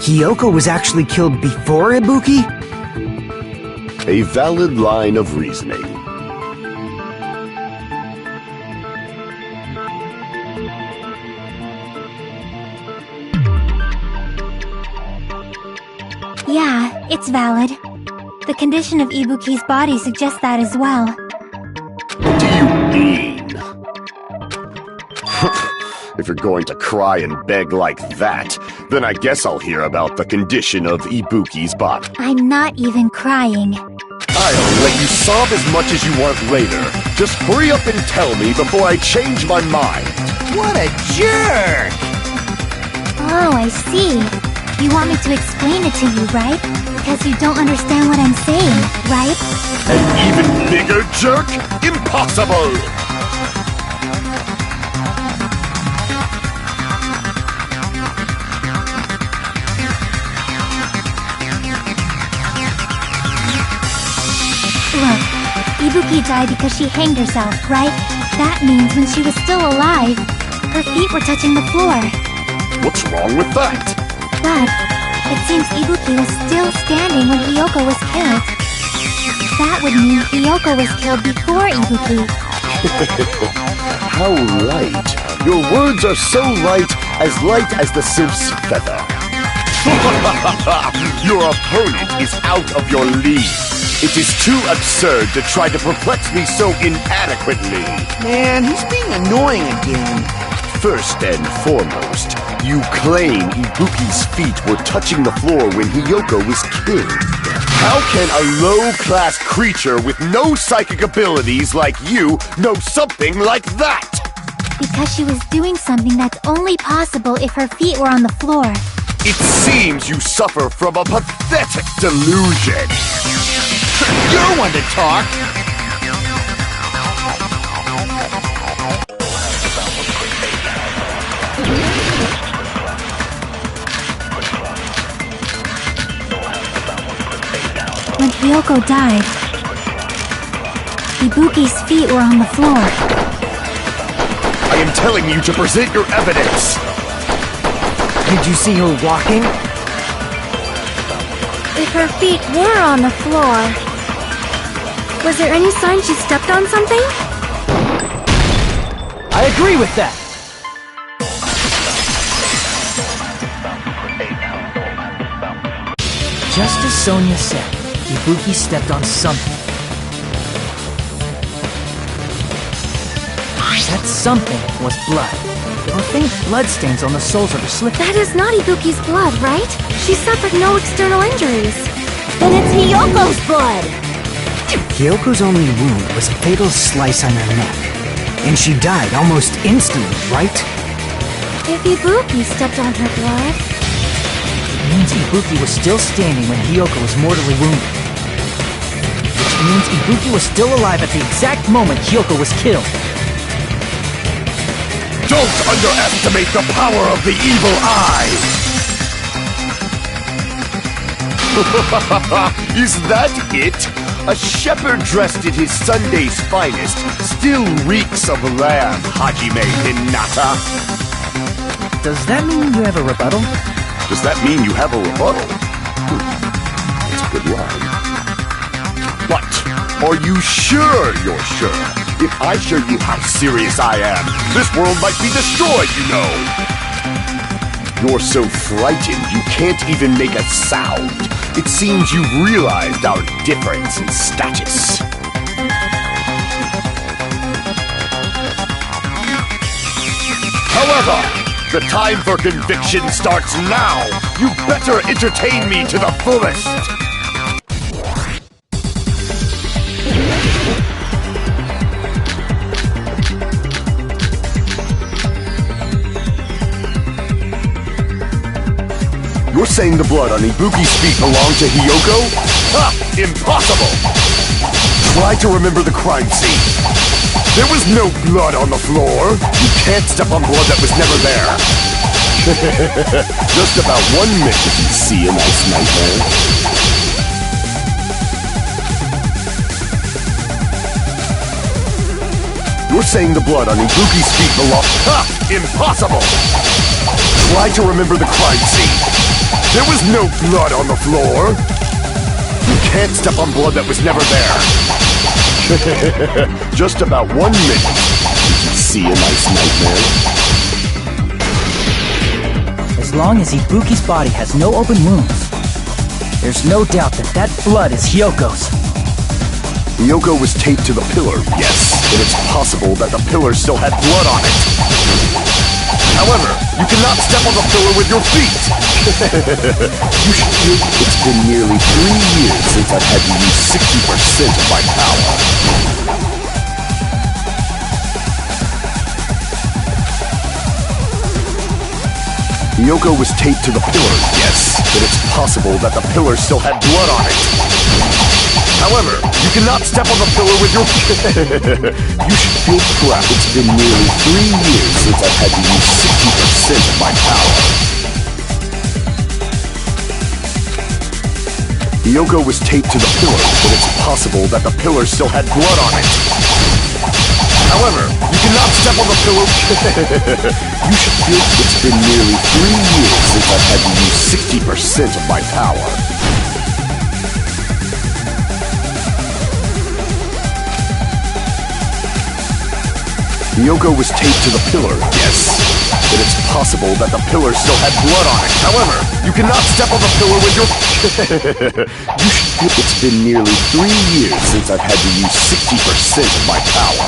Hiyoko was actually killed before Ibuki? A valid line of reasoning. Yeah, it's valid. The condition of Ibuki's body suggests that as well. What do you mean? If you're going to cry and beg like that, then I guess I'll hear about the condition of Ibuki's body. I'm not even crying. I'll let you sob as much as you want later. Just hurry up and tell me before I change my mind. What a jerk! Oh, I see. You want me to explain it to you, right? Because you don't understand what I'm saying, right? An even bigger jerk? Impossible! Look, Ibuki died because she hanged herself, right? That means when she was still alive, her feet were touching the floor. What's wrong with that? But it seems Ibuki was still standing when Hiyoko was killed. That would mean Hiyoko was killed before Ibuki. How light. Your words are so light as the Simp's feather. Your opponent is out of your league. It is too absurd to try to perplex me so inadequately. Man, he's being annoying again. First and foremost, you claim Ibuki's feet were touching the floor when Hiyoko was killed. How can a low-class creature with no psychic abilities like you know something like that? Because she was doing something that's only possible if her feet were on the floor. It seems you suffer from a pathetic delusion. You're one to talk! When Hiyoko died, Ibuki's feet were on the floor. I am telling you to present your evidence. Did you see her walking? If her feet were on the floor, was there any sign she stepped on something? I agree with that! Just as Sonia said, Ibuki stepped on something. That something was blood. There were faint bloodstains on the soles of her slippers. That is not Ibuki's blood, right? She suffered no external injuries. Then it's Hiyoko's blood! Hyoko's only wound was a fatal slice on her neck, and she died almost instantly, right? If Ibuki stepped on her blood... It means Ibuki was still standing when Hyoko was mortally wounded. Which means Ibuki was still alive at the exact moment Hyoko was killed. Don't underestimate the power of the evil eye! Is that it? A shepherd dressed in his Sunday's finest still reeks of lamb, Hajime Hinata. Does that mean you have a rebuttal? Does that mean you have a rebuttal? It's a good line. But are you sure you're sure? If I show you how serious I am, this world might be destroyed, you know! You're so frightened you can't even make a sound. It seems you've realized our difference in status. However, the time for conviction starts now! You better entertain me to the fullest! You're saying the blood on Ibuki's feet belonged to Hyoko? Ha! Impossible! Try to remember the crime scene. There was no blood on the floor. You can't step on blood that was never there. Just about 1 minute to see a nice nightmare. You're saying the blood on Ibuki's feet belonged... Ha! Impossible! Try to remember the crime scene. There was no blood on the floor. You can't step on blood that was never there. Just about 1 minute. Did you see a nice nightmare? As long as Ibuki's body has no open wounds, there's no doubt that that blood is Hyoko's. Hyoko was taped to the pillar, yes, and it's possible that the pillar still had blood on it. However, you cannot step on the pillar with your feet! You should feel it's been nearly 3 years since I've had to use 60% of my power. Hyoko was taped to the pillar, yes, but it's possible that the pillar still had blood on it. However, you cannot step on the pillar with your... You should feel crap. It's been nearly 3 years since I've had to use 60% of my power. Hyoko was taped to the pillar, but it's possible that the pillar still had blood on it. However, you cannot step on the pillar... You should feel it's been nearly 3 years since I've had to use 60% of my power. Hyoko was taped to the pillar, yes, but it's possible that the pillar still had blood on it. However, you cannot step on the pillar with your... You should feel it's been nearly 3 years since I've had to use 60% of my power.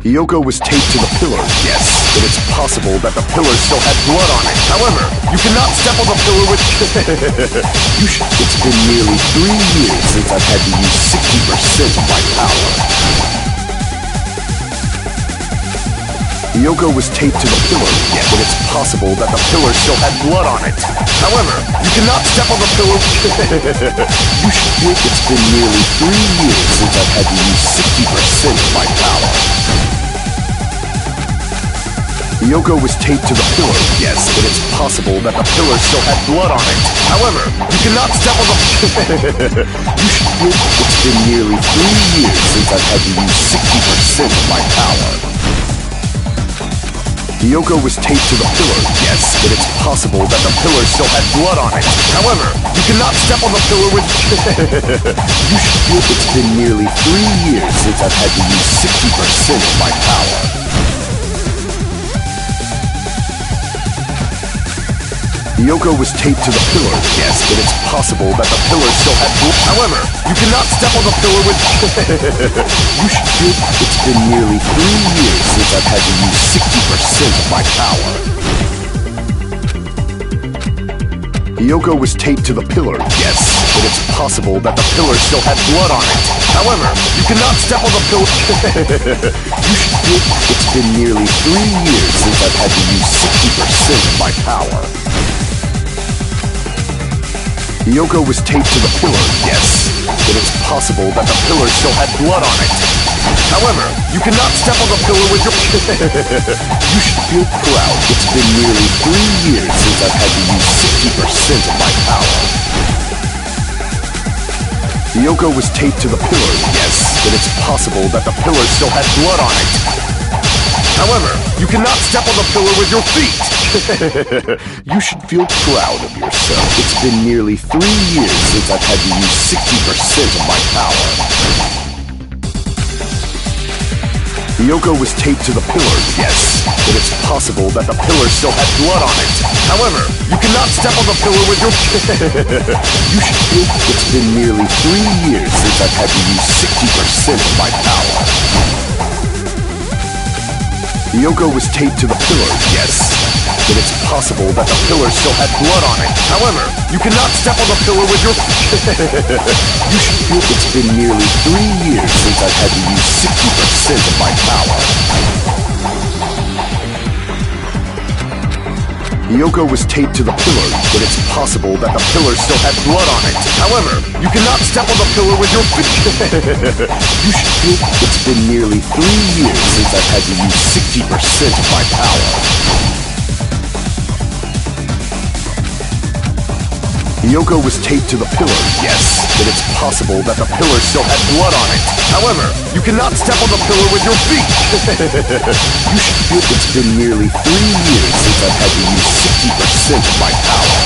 Hyoko was taped to the pillar, yes, but it's possible that the pillar still had blood on it. However, you cannot step on the pillar with... You should... It's been nearly 3 years since I've had to use 60% of my power. Hyoko was taped to the pillar, yes, but it's possible that the pillar still had blood on it. However, you cannot step on the pillar... You should feel it's been nearly 3 years since I've had to use 60% of my power. Hyoko was taped to the pillar, yes, but it's possible that the pillar still had blood on it. However, you cannot step on the... You should feel it's been nearly 3 years since I've had to use 60% of my power. Hyoko was taped to the pillar, yes, but it's possible that the pillar still had blood on it. However, you cannot step on the pillar with... You should feel it's been nearly 3 years since I've had to use 60% of my power. Hyoko was taped to the pillar, yes, but it's possible that the pillar still had blood. However, you cannot step on the pillar with... You should feel it's been nearly 3 years since I've had to use 60% of my power. Hyoko was taped to the pillar, yes, but it's possible that the pillar still had blood on it. However, you cannot step on the pillar. You should feel it's been nearly 3 years since I've had to use 60% of my power. Hiyoko was taped to the pillar, yes, but it's possible that the pillar still had blood on it. However, you cannot step on the pillar with your... You should feel proud. It's been nearly 3 years since I've had to use 60% of my power. Hiyoko was taped to the pillar, yes, but it's possible that the pillar still had blood on it. However, you cannot step on the pillar with your feet. You should feel proud of yourself. It's been nearly 3 years since I've had to use 60% of my power. Hiyoko was taped to the pillar, yes, but it's possible that the pillar still had blood on it. However, you cannot step on the pillar with your... You should feel it's been nearly 3 years since I've had to use 60% of my power. Hiyoko was taped to the pillar, yes, but it's possible that the pillar still had blood on it. However, you cannot step on the pillar with your... You should feel it's been nearly 3 years since I've had to use 60% of my power. Hiyoko was taped to the pillar, but it's possible that the pillar still had blood on it. However, you cannot step on the pillar with your feet. You should feel it's been nearly 3 years since I've had to use 60% of my power. Hiyoko was taped to the pillar, yes, but it's possible that the pillar still had blood on it. However, you cannot step on the pillar with your feet. You should feel it's been nearly 3 years since I've had to use 60% of my power.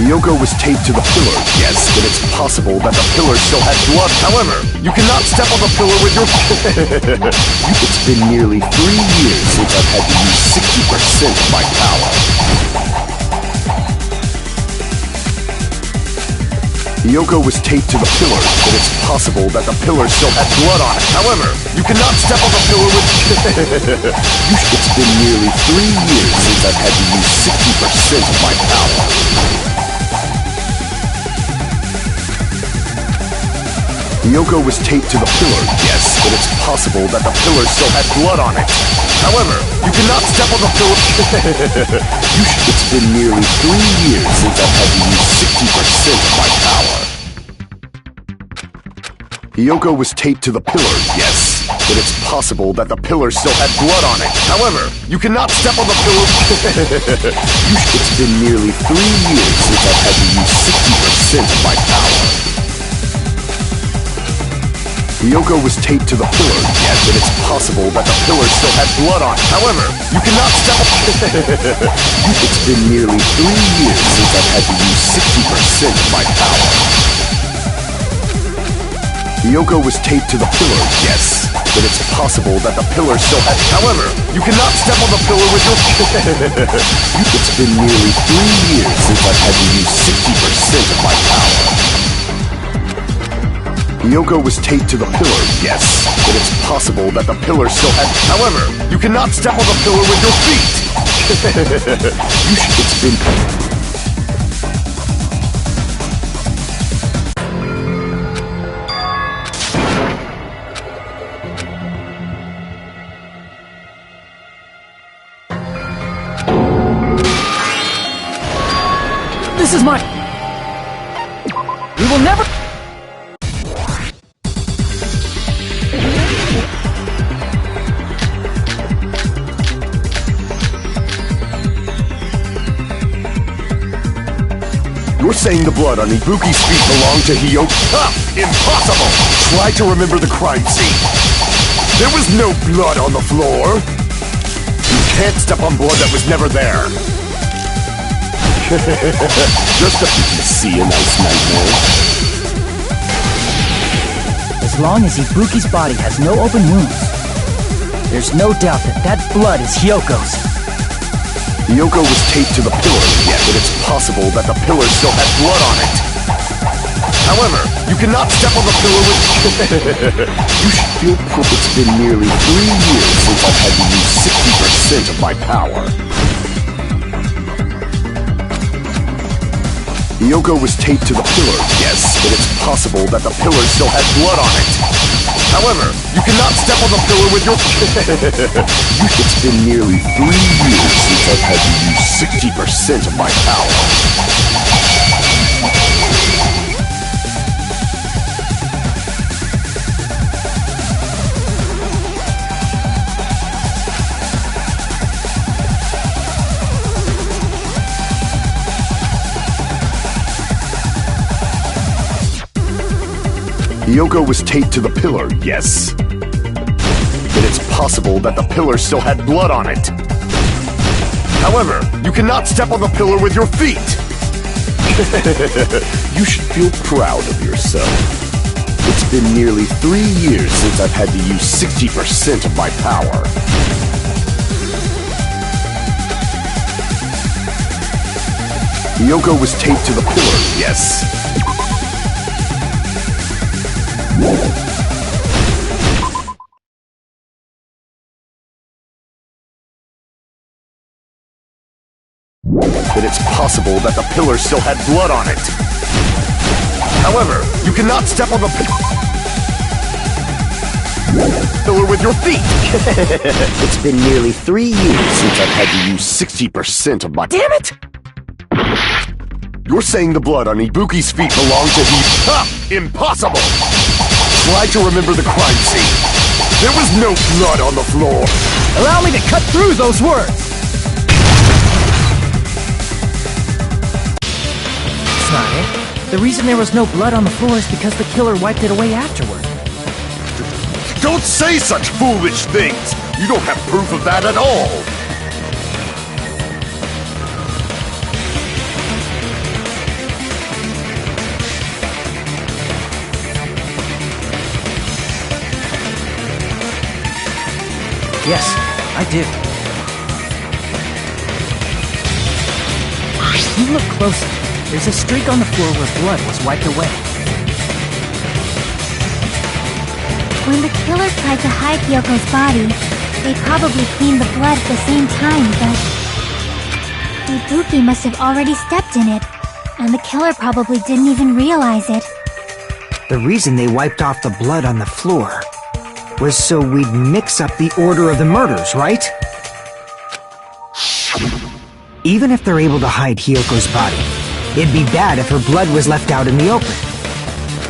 Hiyoko was taped to the pillar, yes, but it's possible that the pillar still had blood. However, you cannot step on the pillar with your... It's been nearly 3 years since I've had to use 60% of my power. Hiyoko was taped to the pillar, but it's possible that the pillar still had blood on it. However, you cannot step on the pillar with... It's been nearly 3 years since I've had to use 60% of my power. Hiyoko was taped to the pillar, yes, but it's possible that the pillar still had blood on it. However, you cannot step on the pillar... It's been nearly 3 years since I've had to use 60% of my power. Hiyoko was taped to the pillar, yes, but it's possible that the pillar still had blood on it. However, you cannot step on the pillar... It's been nearly 3 years since I've had to use 60% of my power. Hiyoko was taped to the pillar, yes, but it's possible that the pillar still had blood on it. However, you cannot step on... It's been nearly 3 years since I've had to use 60% of my power. Hiyoko was taped to the pillar, yes, but it's possible that the pillar still had... However, you cannot step on the pillar with your... It's been nearly 3 years since I've had to use 60% of my power. Hiyoko was taped to the pillar, yes, but it's possible that the pillar still had... However, you cannot step on the pillar with your feet! It's been... This is my... We will never... You're saying the blood on Ibuki's feet belonged to Hiyoko? Ha! Impossible! Try to remember the crime scene. There was no blood on the floor. You can't step on blood that was never there. Just to see a nice nightmare. As long as Ibuki's body has no open wounds, there's no doubt that that blood is Hiyoko's. Hiyoko was taped to the pillar, yeah, but it's possible that the pillar still had blood on it. However, you cannot step on the pillar with... You should feel... It's been nearly 3 years since I've had to use 60% 60% of my power. Hiyoko was taped to the pillar, yes, but it's possible that the pillar still had blood on it. However, you cannot step on the pillar with your... It's been nearly 3 years since I've had to use 60% of my power. Hiyoko was taped to the pillar, yes. But it's possible that the pillar still had blood on it. However, you cannot step on the pillar with your feet. You should feel proud of yourself. It's been nearly 3 years since I've had to use 60% of my power. Hiyoko was taped to the pillar, yes. But it's possible that the pillar still had blood on it. However, you cannot step on the pillar with your feet. It's been nearly 3 years since I've had to use 60% of my... Damn it! You're saying the blood on Ibuki's feet belonged to he... Ha! Impossible! Try to remember the crime scene. There was no blood on the floor. Allow me to cut through those words! It's not it. The reason there was no blood on the floor is because the killer wiped it away afterward. Don't say such foolish things! You don't have proof of that at all! Yes, I do. You look closely. There's a streak on the floor where blood was wiped away. When the killer tried to hide Hyoko's body, they probably cleaned the blood at the same time, but... Ibuki must have already stepped in it, and the killer probably didn't even realize it. The reason they wiped off the blood on the floor was so we'd mix up the order of the murders, right? Even if they're able to hide Hyoko's body, it'd be bad if her blood was left out in the open.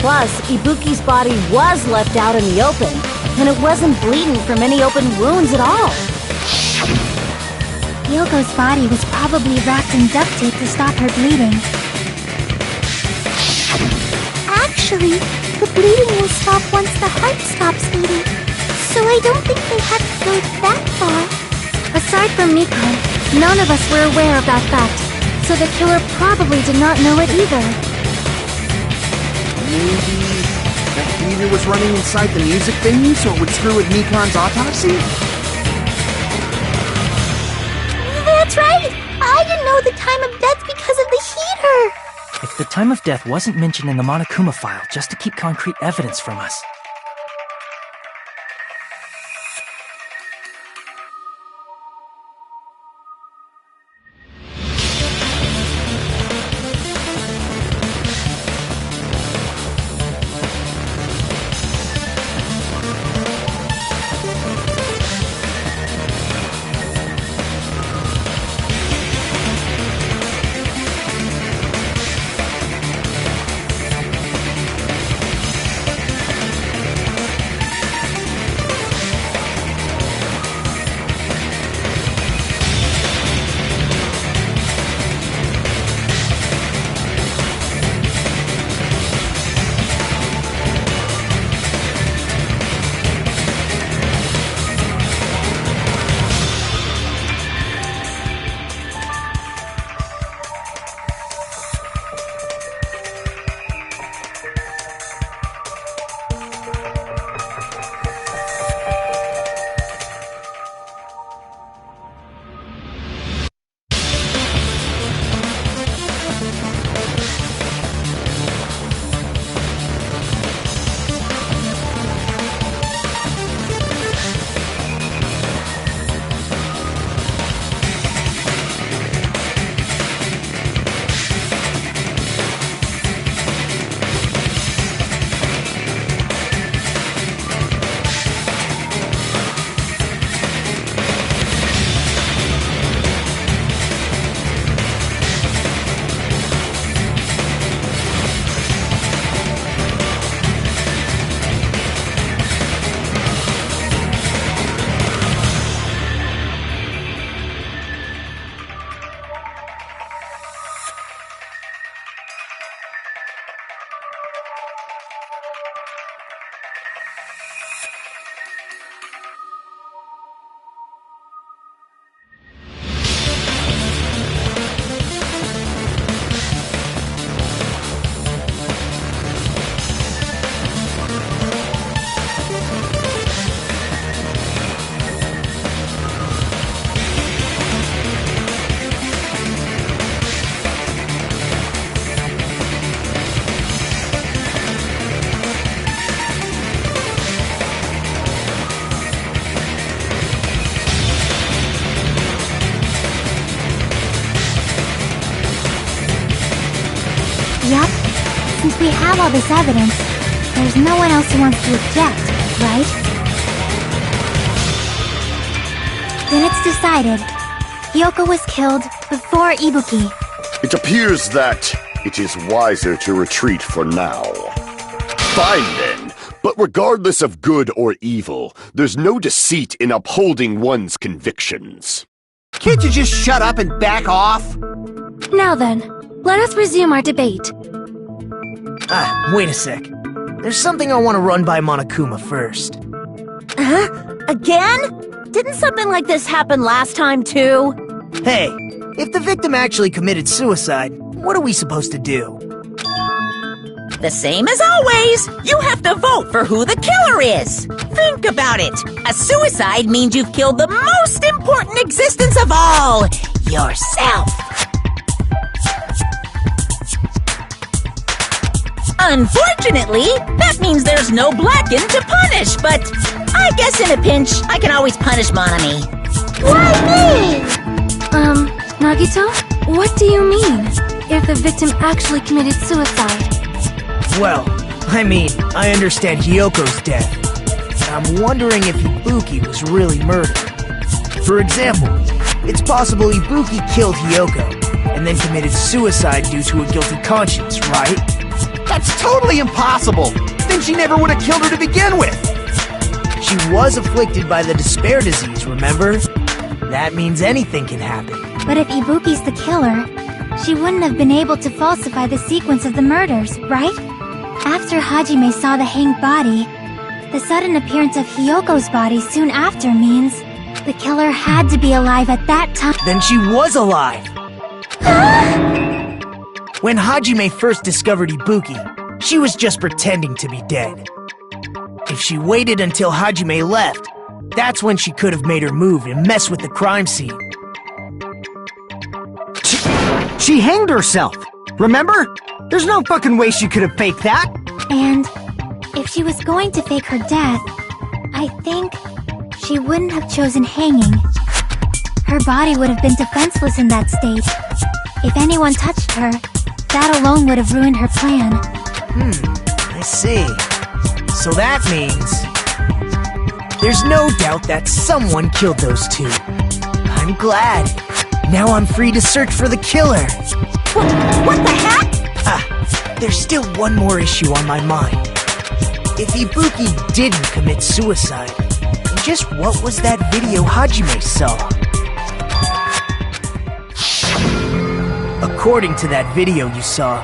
Plus, Ibuki's body was left out in the open, and it wasn't bleeding from any open wounds at all. Hyoko's body was probably wrapped in duct tape to stop her bleeding. Actually, the bleeding will stop once the heart stops beating, so I don't think they had to go that far. Aside from Miko, none of us were aware of that fact, so the killer probably did not know it either. Maybe that heater was running inside the music venue so it would screw with Mikon's autopsy? That's right! I didn't know the time of death because of the heater! If the time of death wasn't mentioned in the Monokuma file just to keep concrete evidence from us. we have all this evidence, there's no one else who wants to object, right? Then it's decided. Hiyoko was killed before Ibuki. It appears that it is wiser to retreat for now. Fine then, but regardless of good or evil, there's no deceit in upholding one's convictions. Can't you just shut up and back off? Now then, let us resume our debate. Wait a sec. There's something I want to run by Monokuma first. Huh? Again? Didn't something like this happen last time, too? Hey, if the victim actually committed suicide, what are we supposed to do? The same as always. You have to vote for who the killer is. Think about it. A suicide means you've killed the most important existence of all, yourself. Unfortunately, that means there's no Blacken to punish, but I guess in a pinch, I can always punish Monami. Why me? Nagito? What do you mean? If the victim actually committed suicide? Well, I understand Hiyoko's death, but I'm wondering if Ibuki was really murdered. For example, it's possible Ibuki killed Hiyoko, and then committed suicide due to a guilty conscience, right? That's totally impossible! Then she never would have killed her to begin with! She was afflicted by the despair disease, remember? That means anything can happen. But if Ibuki's the killer, she wouldn't have been able to falsify the sequence of the murders, right? After Hajime saw the hanged body, the sudden appearance of Hiyoko's body soon after means the killer had to be alive at that time. Then she was alive! When Hajime first discovered Ibuki, she was just pretending to be dead. If she waited until Hajime left, that's when she could have made her move and mess with the crime scene. She hanged herself! Remember? There's no fucking way she could have faked that! And if she was going to fake her death, I think she wouldn't have chosen hanging. Her body would have been defenseless in that state. If anyone touched her, that alone would have ruined her plan. I see. So that means there's no doubt that someone killed those two. I'm glad. Now I'm free to search for the killer. What the heck? There's still one more issue on my mind. If Ibuki didn't commit suicide, just what was that video Hajime saw? According to that video you saw,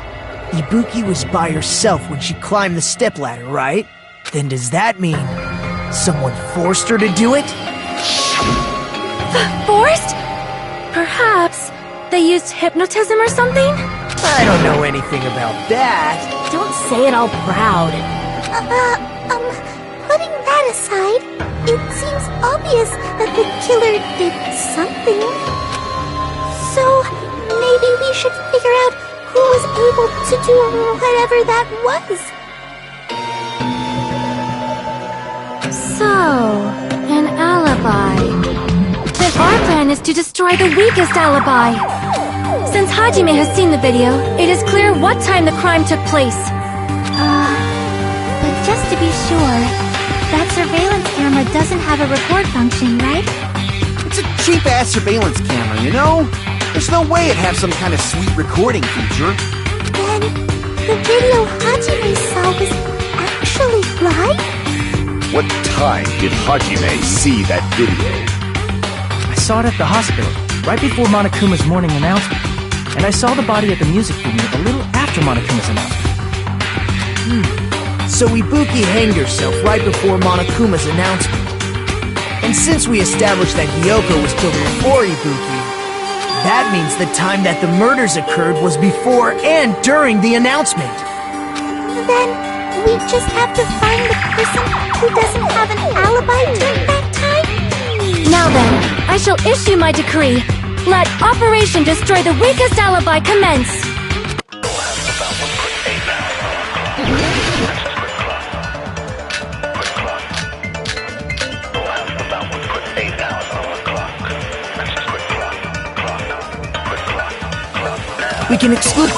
Ibuki was by herself when she climbed the stepladder, right? Then does that mean someone forced her to do it? Forced? Perhaps they used hypnotism or something? I don't know anything about that. Don't say it all proud. Putting that aside, it seems obvious that the killer did something. So, maybe we should figure out who was able to do whatever that was. So, an alibi. Then our plan is to destroy the weakest alibi. Since Hajime has seen the video, it is clear what time the crime took place. But just to be sure, that surveillance camera doesn't have a record function, right? It's a cheap-ass surveillance camera, you know? There's no way it'd have some kind of sweet recording feature. Then, the video Hajime saw was actually live? What time did Hajime see that video? I saw it at the hospital, right before Monokuma's morning announcement. And I saw the body at the music venue a little after Monokuma's announcement. So Ibuki hanged herself right before Monokuma's announcement. And since we established that Hiyoko was killed before Ibuki, that means the time that the murders occurred was before and during the announcement. Then, we just have to find the person who doesn't have an alibi during that time? Now then, I shall issue my decree. Let Operation Destroy the Weakest Alibi commence! We can exclude...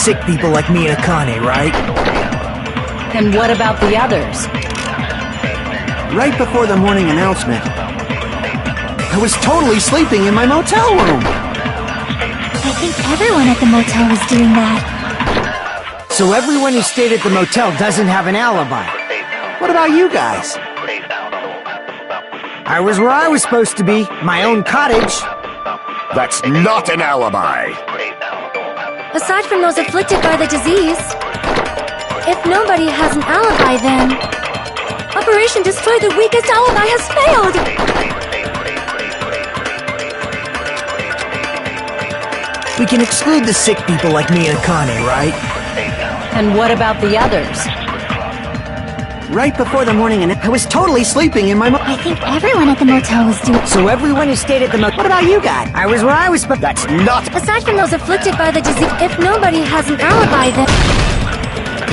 sick people like me and Akane, right? And what about the others? Right before the morning announcement, I was totally sleeping in my motel room. I think everyone at the motel was doing that. So everyone who stayed at the motel doesn't have an alibi. What about you guys? I was where I was supposed to be, my own cottage. That's not an alibi. Aside from those afflicted by the disease, if nobody has an alibi, then Operation Destroy the Weakest Alibi has failed! We can exclude the sick people like me and Akane, right? And what about the others? Right before the morning announcement, I was totally sleeping in my I think everyone at the motel was doing. So everyone who stayed at the motel. What about you guys? I was where I was supposed. That's not. Aside from those afflicted by the disease, if nobody has an alibi, then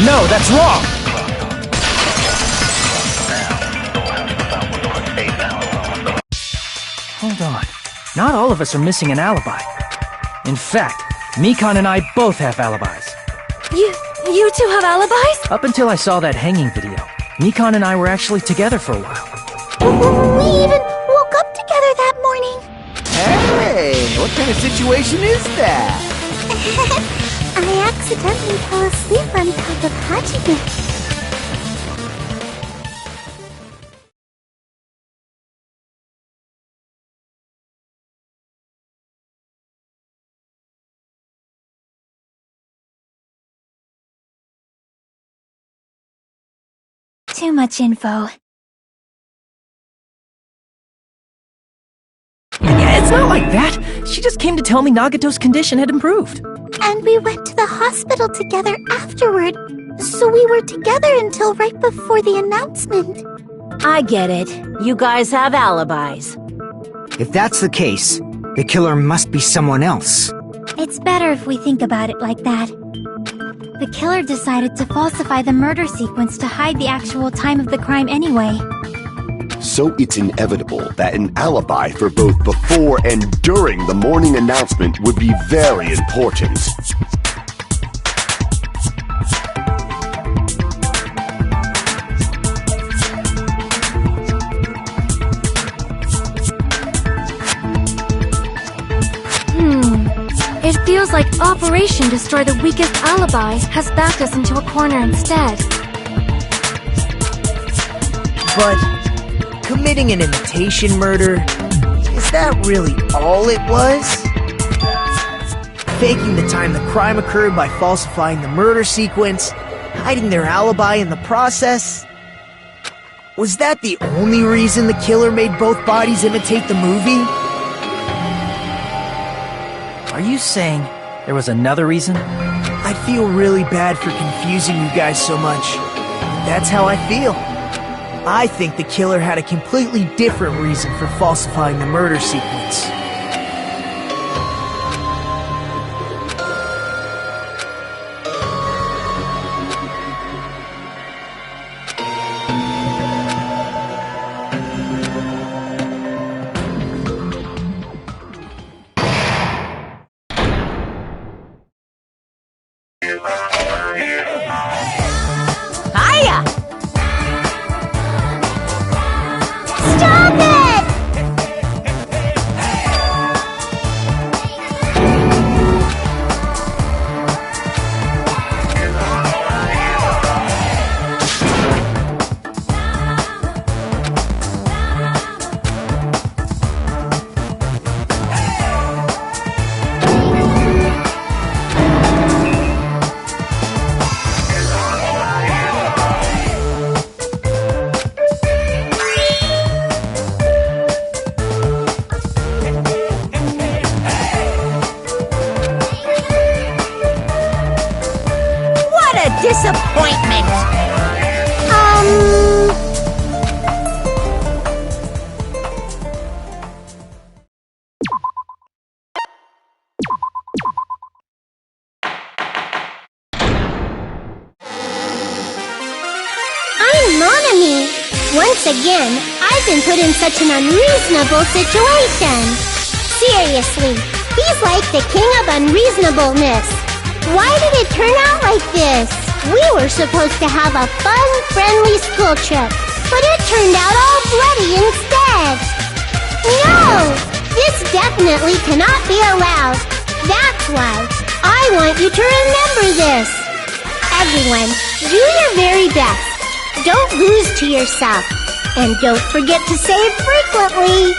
No, that's wrong! Hold on. Not all of us are missing an alibi. In fact, Mikan and I both have alibis. You two have alibis? Up until I saw that hanging video, Mikan and I were actually together for a while. We even woke up together that morning. Hey, what kind of situation is that? I accidentally fell asleep on top of Hajime. Too much info. Yeah, it's not like that. She just came to tell me Nagato's condition had improved. And we went to the hospital together afterward. So we were together until right before the announcement. I get it. You guys have alibis. If that's the case, the killer must be someone else. It's better if we think about it like that. The killer decided to falsify the murder sequence to hide the actual time of the crime anyway. So it's inevitable that an alibi for both before and during the morning announcement would be very important. It feels like Operation Destroy the Weakest Alibi has backed us into a corner instead. But committing an imitation murder, is that really all it was? Faking the time the crime occurred by falsifying the murder sequence, hiding their alibi in the process? Was that the only reason the killer made both bodies imitate the movie? Are you saying there was another reason? I feel really bad for confusing you guys so much, but that's how I feel. I think the killer had a completely different reason for falsifying the murder sequence. Hiya! Stop it! What a disappointment! I'm Monami. Once again, I've been put in such an unreasonable situation. Seriously, he's like the king of unreasonableness. Why did it turn out like this? We were supposed to have a fun, friendly school trip, but it turned out all bloody instead. No! This definitely cannot be allowed. That's why I want you to remember this. Everyone, do your very best. Don't lose to yourself. And don't forget to save frequently.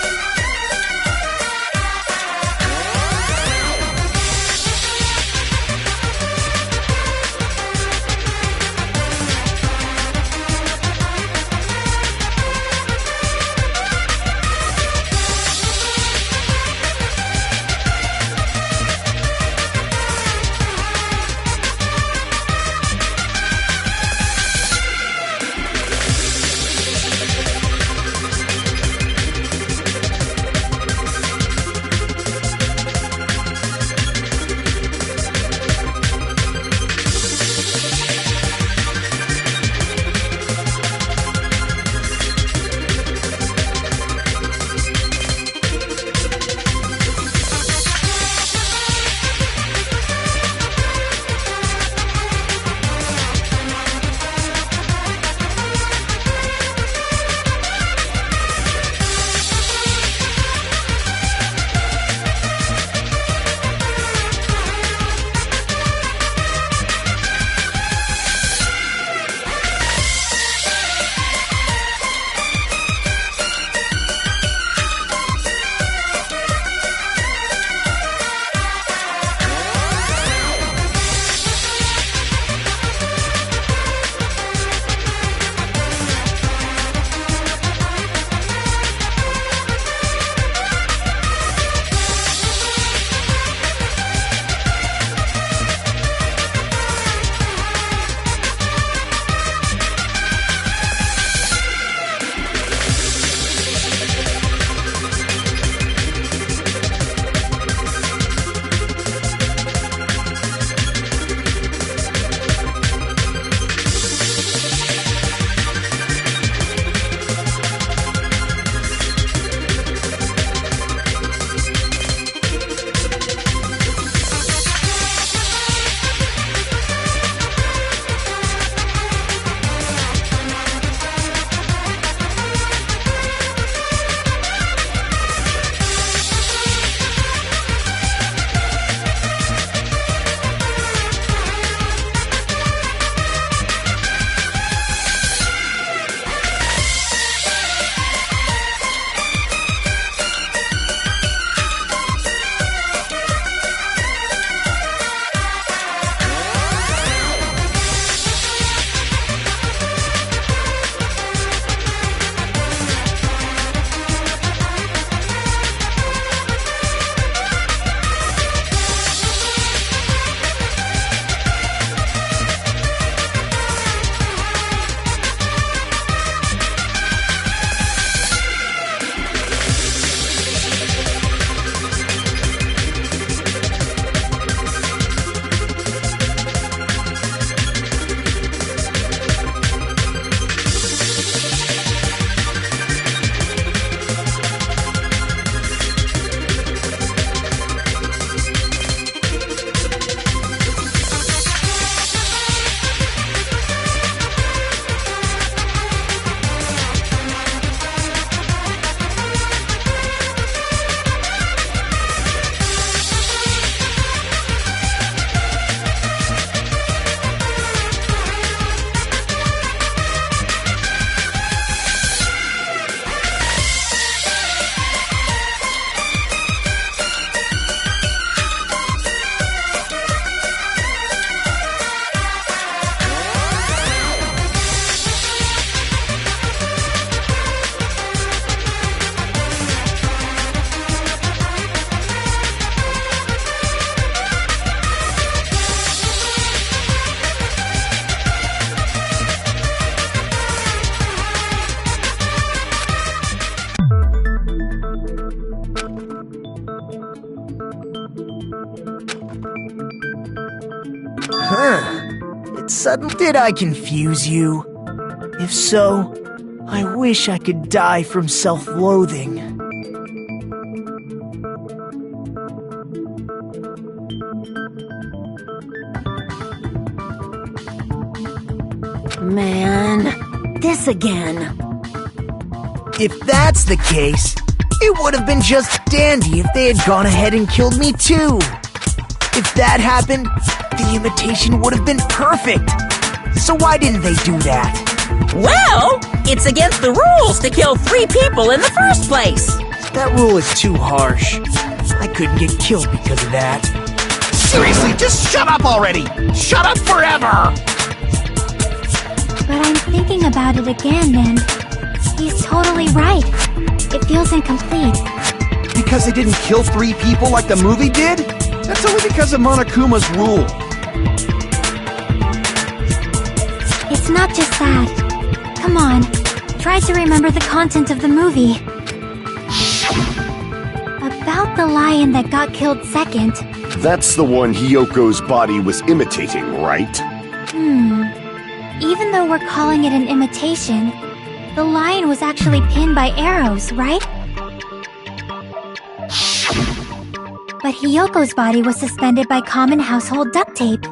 Did I confuse you? If so, I wish I could die from self-loathing. Man, this again. If that's the case, it would have been just dandy if they had gone ahead and killed me too. If that happened, the imitation would have been perfect. So why didn't they do that? Well, it's against the rules to kill 3 people in the first place. That rule is too harsh. I couldn't get killed because of that. Seriously, just shut up already! Shut up forever! But I'm thinking about it again, and he's totally right. It feels incomplete. Because they didn't kill 3 people like the movie did? That's only because of Monokuma's rule. It's not just that. Come on, try to remember the content of the movie. About the lion that got killed second. That's the one Hiyoko's body was imitating, right? Even though we're calling it an imitation, the lion was actually pinned by arrows, right? But Hiyoko's body was suspended by common household duct tape.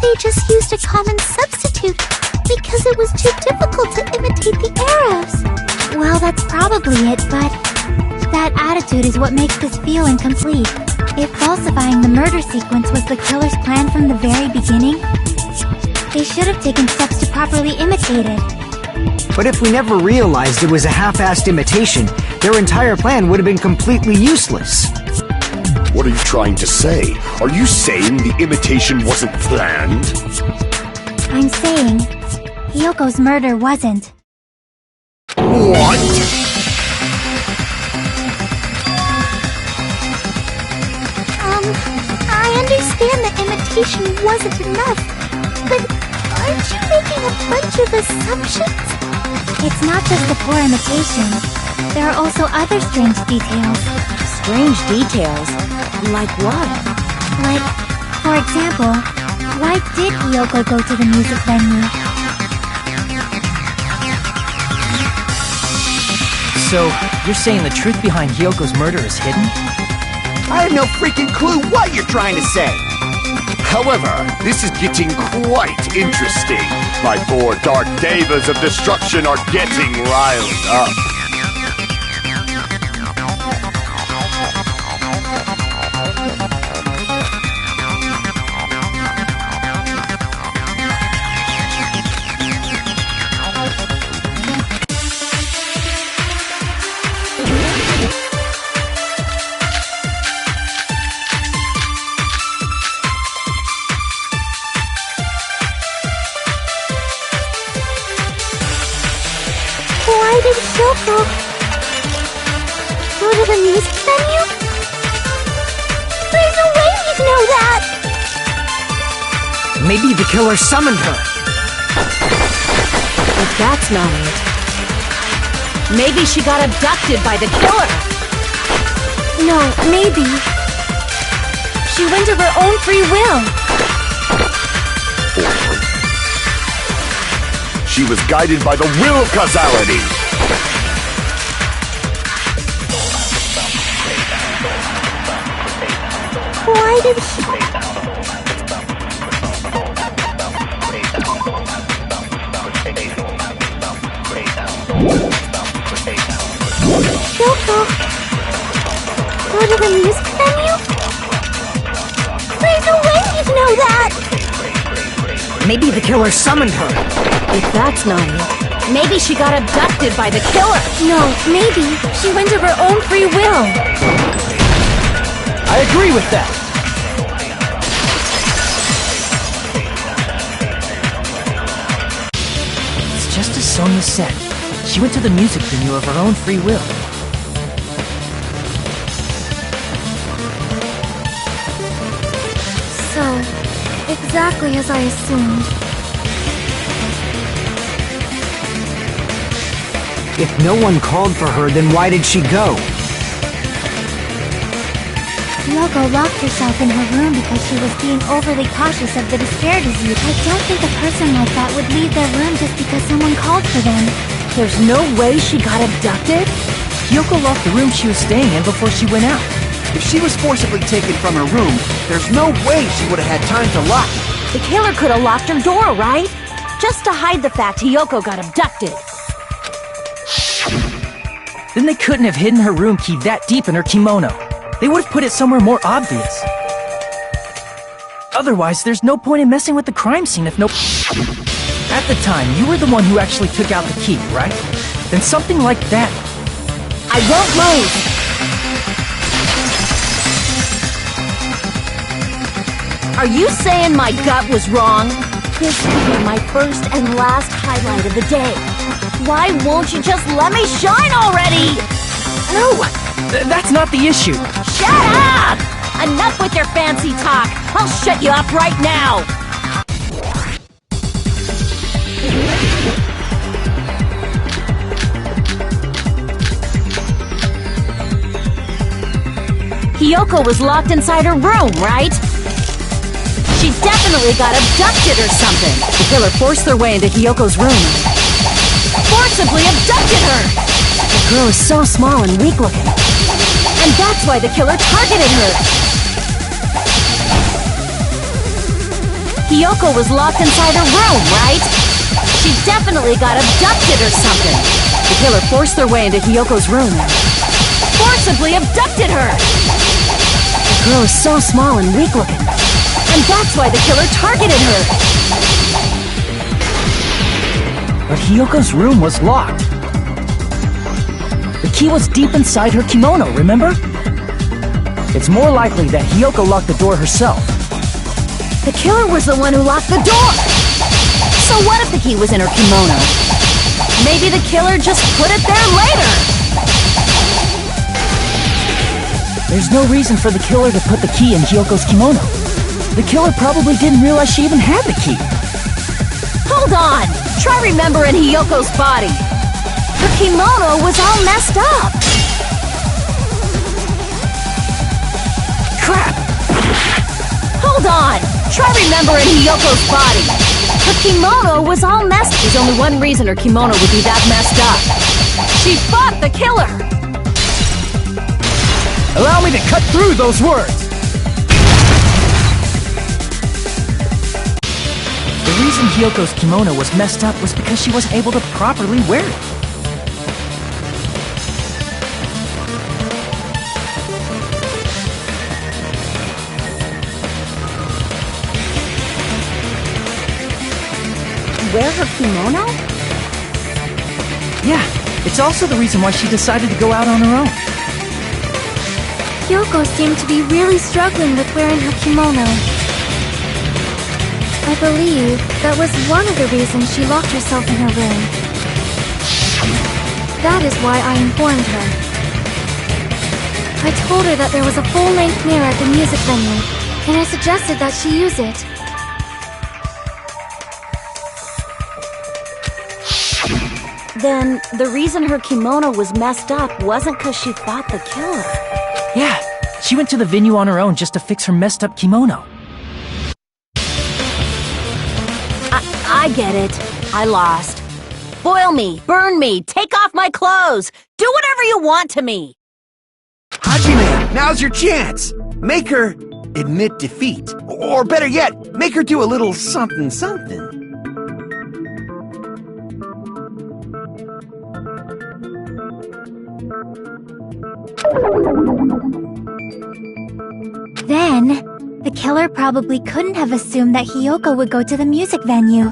they just used a common substitute because it was too difficult to imitate the arrows. Well, that's probably it, but that attitude is what makes this feel incomplete. If falsifying the murder sequence was the killer's plan from the very beginning, they should have taken steps to properly imitate it. But if we never realized it was a half-assed imitation, their entire plan would have been completely useless. What are you trying to say? Are you saying the imitation wasn't planned? I'm saying Hiyoko's murder wasn't. What? I understand that imitation wasn't enough, but aren't you making a bunch of assumptions? It's not just the poor imitation. There are also other strange details. Strange details? Like what? Like, for example, why did Hiyoko go to the music venue? So, you're saying the truth behind Hiyoko's murder is hidden? I have no freaking clue what you're trying to say! However, this is getting quite interesting. My four dark devas of destruction are getting riled up. Yoko, go to the music venue? There's no way we'd know that! Maybe the killer summoned her. But that's not it. Maybe she got abducted by the killer. No, maybe. She went of her own free will. She was guided by the will of causality. Why did he... Yoko, go to the music venue? There's no way we'd know that! Maybe the killer summoned her. If that's not it, maybe she got abducted by the killer. No, maybe. She went of her own free will. I agree with that. It's just as Sonia said. She went to the music venue of her own free will. So, exactly as I assumed. If no one called for her, then why did she go? Yoko locked herself in her room because she was being overly cautious of the despair disease. I don't think a person like that would leave their room just because someone called for them. There's no way she got abducted? Yoko locked the room she was staying in before she went out. If she was forcibly taken from her room, there's no way she would have had time to lock it. The killer could have locked her door, right? Just to hide the fact Hiyoko got abducted. Then they couldn't have hidden her room key that deep in her kimono. They would have put it somewhere more obvious. Otherwise, there's no point in messing with the crime scene if no... At the time, you were the one who actually took out the key, right? Then something like that... I won't move! Are you saying my gut was wrong? This could be my first and last highlight of the day. Why won't you just let me shine already? No! That's not the issue. Shut up! Enough with your fancy talk. I'll shut you up right now. Hiyoko was locked inside her room, right? She definitely got abducted or something. The killer forced their way into Hiyoko's room. Forcibly abducted her! The girl is so small and weak-looking. And that's why the killer targeted her. Hiyoko was locked inside her room, right? She definitely got abducted or something. The killer forced their way into Hiyoko's room. Forcibly abducted her! The girl is so small and weak-looking. And that's why the killer targeted her. But Hiyoko's room was locked. The key was deep inside her kimono, remember? It's more likely that Hiyoko locked the door herself. The killer was the one who locked the door! So what if the key was in her kimono? Maybe the killer just put it there later! There's no reason for the killer to put the key in Hiyoko's kimono. The killer probably didn't realize she even had the key. Hold on! Try remembering Hiyoko's body. Her kimono was all messed up. Crap! Hold on! Try remembering Hiyoko's body. Her kimono was all messed. There's only one reason her kimono would be that messed up. She fought the killer! Allow me to cut through those words! The reason Hiyoko's kimono was messed up was because she wasn't able to properly wear it. Wear her kimono? Yeah, it's also the reason why she decided to go out on her own. Yoko seemed to be really struggling with wearing her kimono. I believe that was one of the reasons she locked herself in her room. That is why I informed her. I told her that there was a full-length mirror at the music venue, and I suggested that she use it. Then, the reason her kimono was messed up wasn't because she fought the killer. Yeah, she went to the venue on her own just to fix her messed up kimono. I get it. I lost. Boil me, burn me, take off my clothes, do whatever you want to me. Hajime, now's your chance. Make her admit defeat. Or better yet, make her do a little something something. Then, the killer probably couldn't have assumed that Hiyoko would go to the music venue.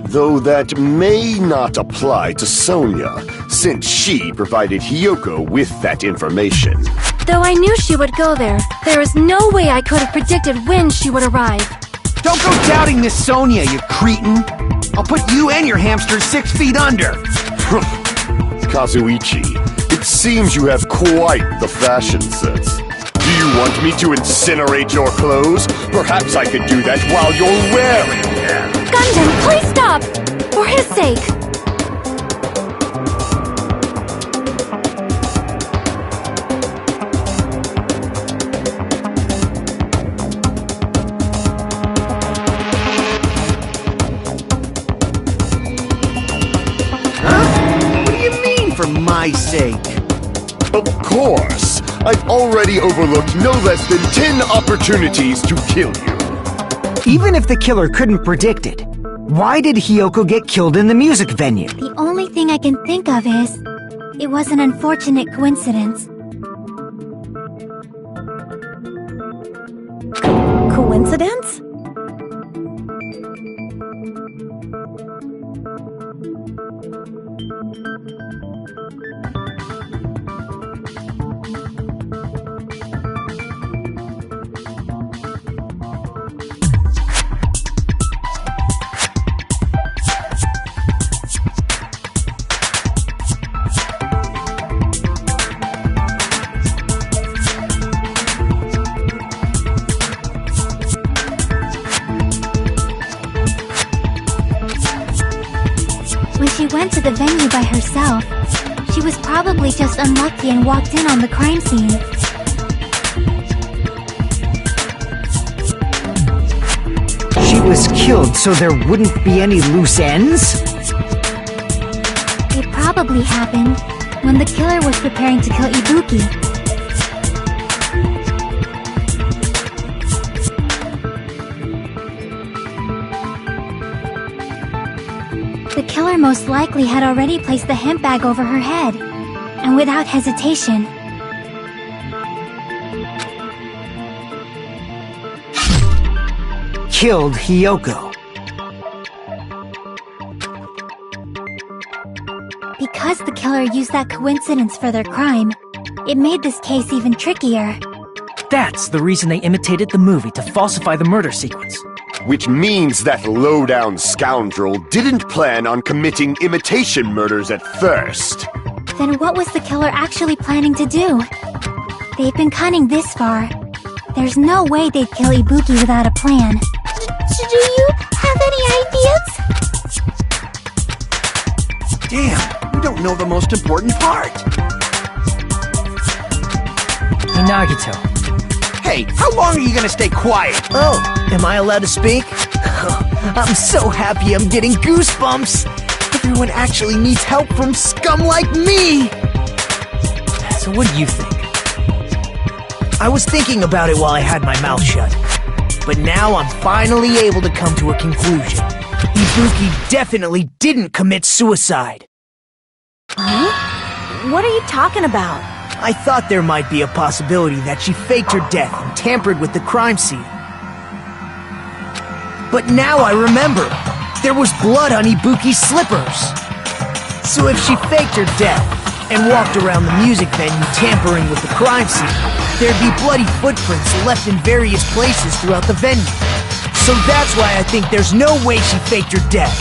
Though that may not apply to Sonia, since she provided Hiyoko with that information. Though I knew she would go there, there is no way I could have predicted when she would arrive. Don't go doubting Miss Sonia, you cretin. I'll put you and your hamster 6 feet under. Kazuichi, it seems you have quite the fashion sense. Do you want me to incinerate your clothes? Perhaps I could do that while you're wearing them. Gundam, please stop! For his sake! Huh? What do you mean, for my sake? Of course! I've already overlooked no less than 10 opportunities to kill you. Even if the killer couldn't predict it, why did Hiyoko get killed in the music venue? The only thing I can think of is, it was an unfortunate coincidence. Coincidence? When she went to the venue by herself, she was probably just unlucky and walked in on the crime scene. She was killed so there wouldn't be any loose ends? It probably happened when the killer was preparing to kill Ibuki. The killer most likely had already placed the hemp bag over her head, and without hesitation. Killed Hiyoko. Because the killer used that coincidence for their crime, it made this case even trickier. That's the reason they imitated the movie to falsify the murder sequence. Which means that low-down scoundrel didn't plan on committing imitation murders at first. Then what was the killer actually planning to do? They've been cunning this far. There's no way they'd kill Ibuki without a plan. Do you have any ideas? Damn, you don't know the most important part. Hey, Nagito. Hey, how long are you gonna stay quiet? Oh, am I allowed to speak? I'm so happy I'm getting goosebumps! Everyone actually needs help from scum like me! So what do you think? I was thinking about it while I had my mouth shut. But now I'm finally able to come to a conclusion. Ibuki definitely didn't commit suicide. Huh? What are you talking about? I thought there might be a possibility that she faked her death and tampered with the crime scene. But now I remember, there was blood on Ibuki's slippers. So if she faked her death and walked around the music venue tampering with the crime scene, there'd be bloody footprints left in various places throughout the venue. So that's why I think there's no way she faked her death.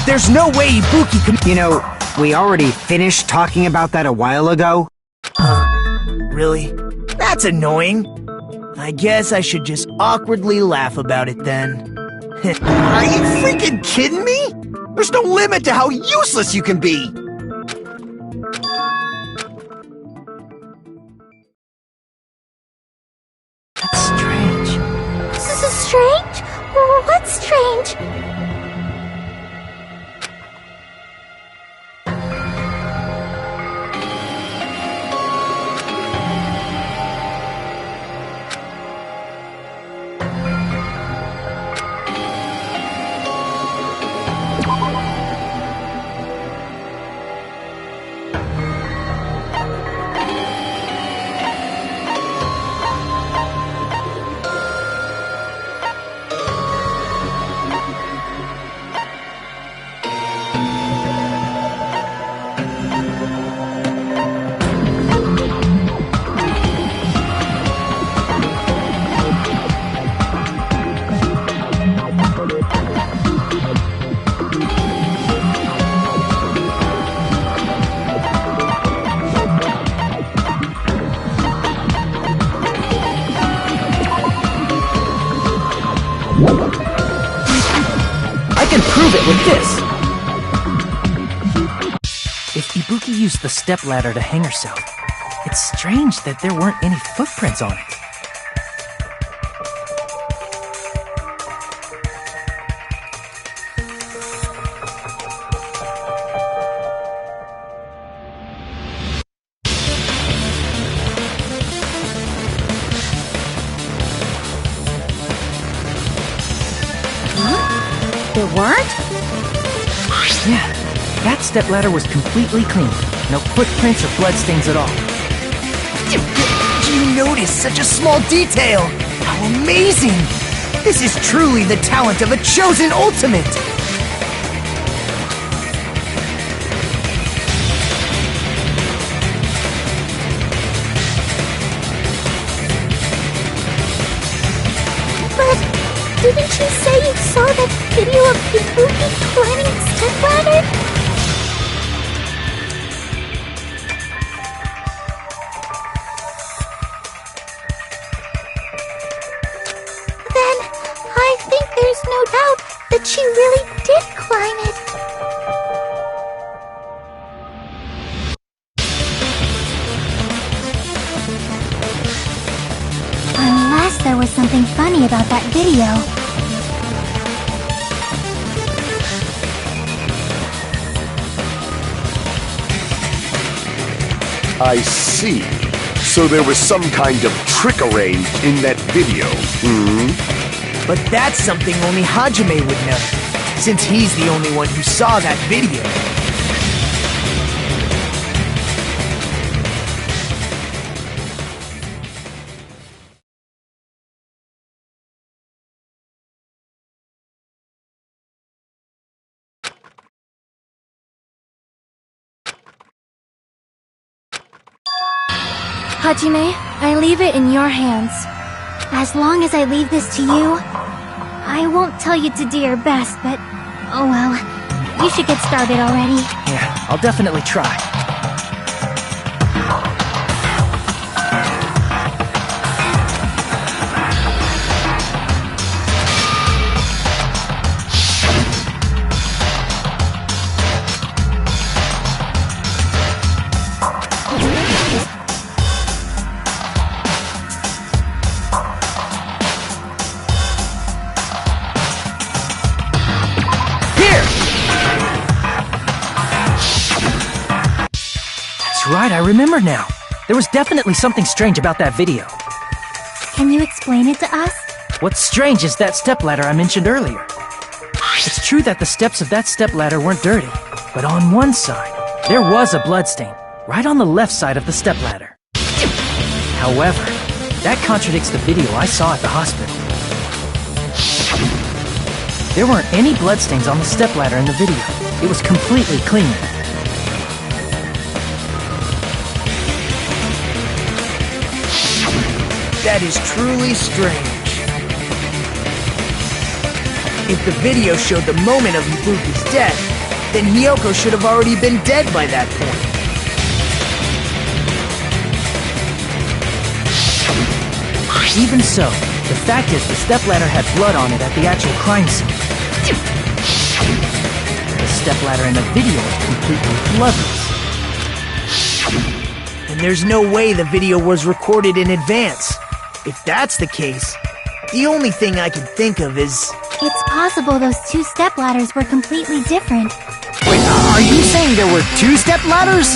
There's no way Ibuki could— You know, We already finished talking about that a while ago. Really? That's annoying. I guess I should just awkwardly laugh about it then. Are you freaking kidding me? There's no limit to how useless you can be! That's strange. This is strange? What's strange? I can prove it with this! If Ibuki used the stepladder to hang herself, it's strange that there weren't any footprints on it. There weren't? Yeah, that stepladder was completely clean. No footprints or bloodstains at all. Do you notice such a small detail? How amazing! This is truly the talent of a chosen ultimate! But didn't you say you saw that video of Ibuki climbing the stepladder? Then I think there's no doubt that she really did climb it. Unless there was something funny about that video. I see. So there was some kind of trick arranged in that video, But that's something only Hajime would know, since he's the only one who saw that video. Hajime, I leave it in your hands. As long as I leave this to you, I won't tell you to do your best, but oh well. You should get started already. Yeah, I'll definitely try. Right, I remember now. There was definitely something strange about that video. Can you explain it to us? What's strange is that stepladder I mentioned earlier. It's true that the steps of that stepladder weren't dirty, but on one side, there was a bloodstain, right on the left side of the stepladder. However, that contradicts the video I saw at the hospital. There weren't any bloodstains on the stepladder in the video. It was completely clean. That is truly strange. If the video showed the moment of Ibuki's death, then Hiyoko should have already been dead by that point. Even so, the fact is the stepladder had blood on it at the actual crime scene. The stepladder in the video is completely bloodless. And there's no way the video was recorded in advance. If that's the case, the only thing I can think of is... It's possible those two stepladders were completely different. Wait, are you saying there were two stepladders?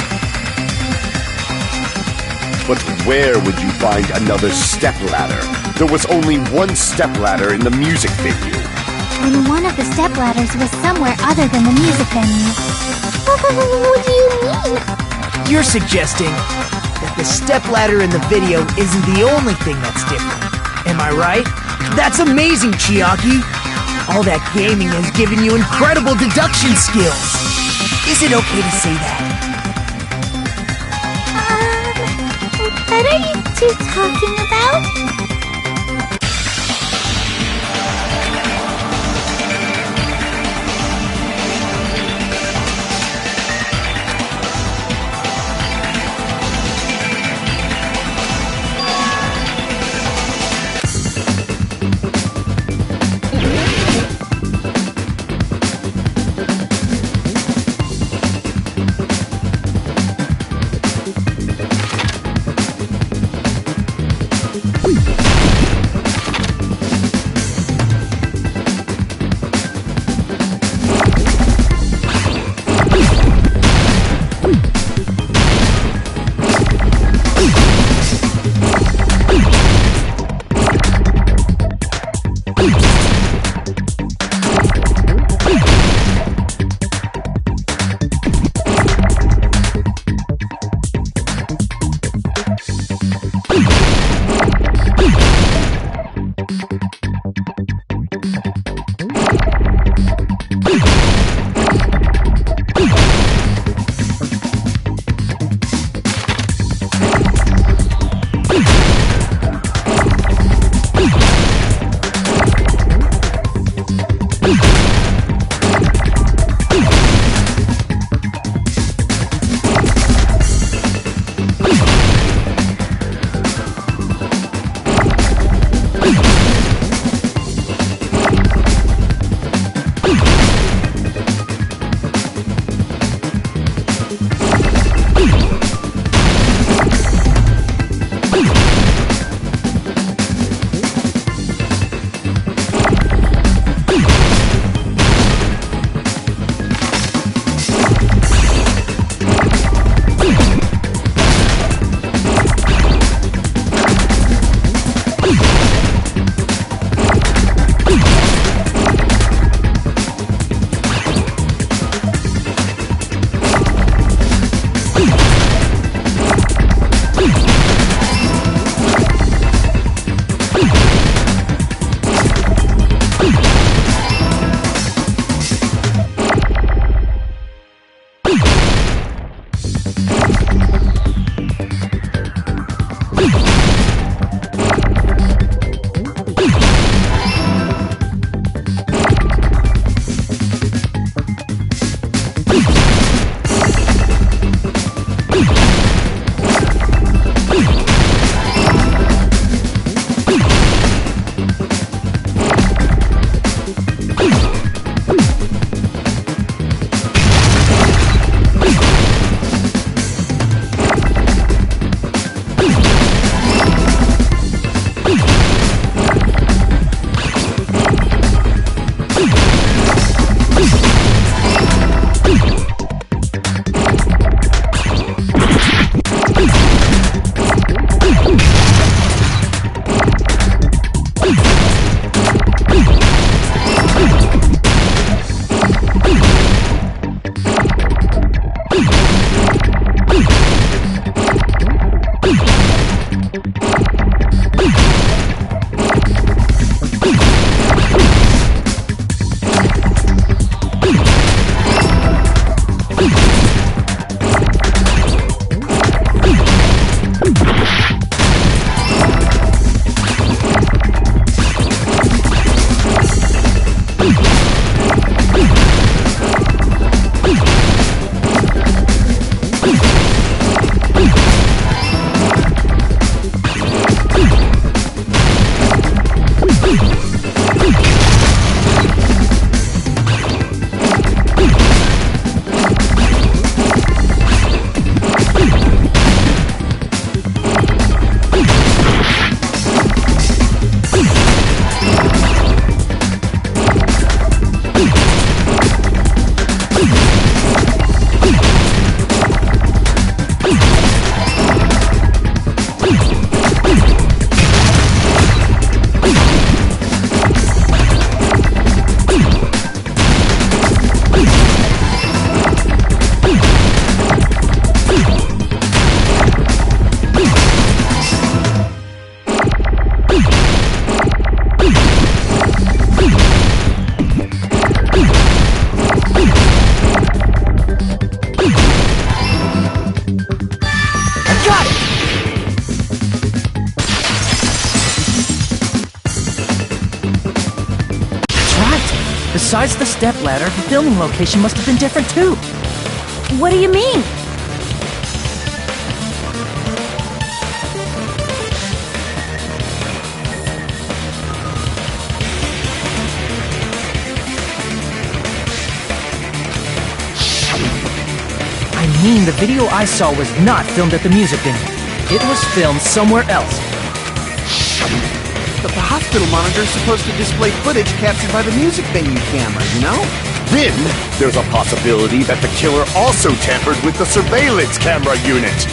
But where would you find another stepladder? There was only one stepladder in the music venue. And one of the stepladders was somewhere other than the music venue. What do you mean? You're suggesting that the stepladder in the video isn't the only thing that's different. Am I right? That's amazing, Chiaki! All that gaming has given you incredible deduction skills! Is it okay to say that? What are you two talking about? Besides the stepladder, the filming location must have been different too. What do you mean? I mean, the video I saw was not filmed at the music venue. It was filmed somewhere else. But the hospital monitor is supposed to display footage captured by the music venue camera, you know? Then, there's a possibility that the killer also tampered with the surveillance camera unit.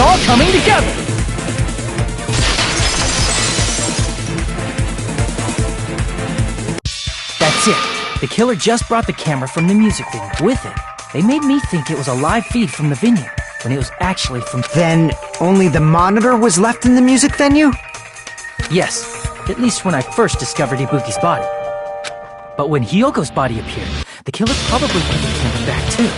All coming together! That's it. The killer just brought the camera from the music venue with it. They made me think it was a live feed from the venue, when it was actually from... Then, only the monitor was left in the music venue? Yes, at least when I first discovered Ibuki's body. But when Hyoko's body appeared, the killer probably put the camera back too.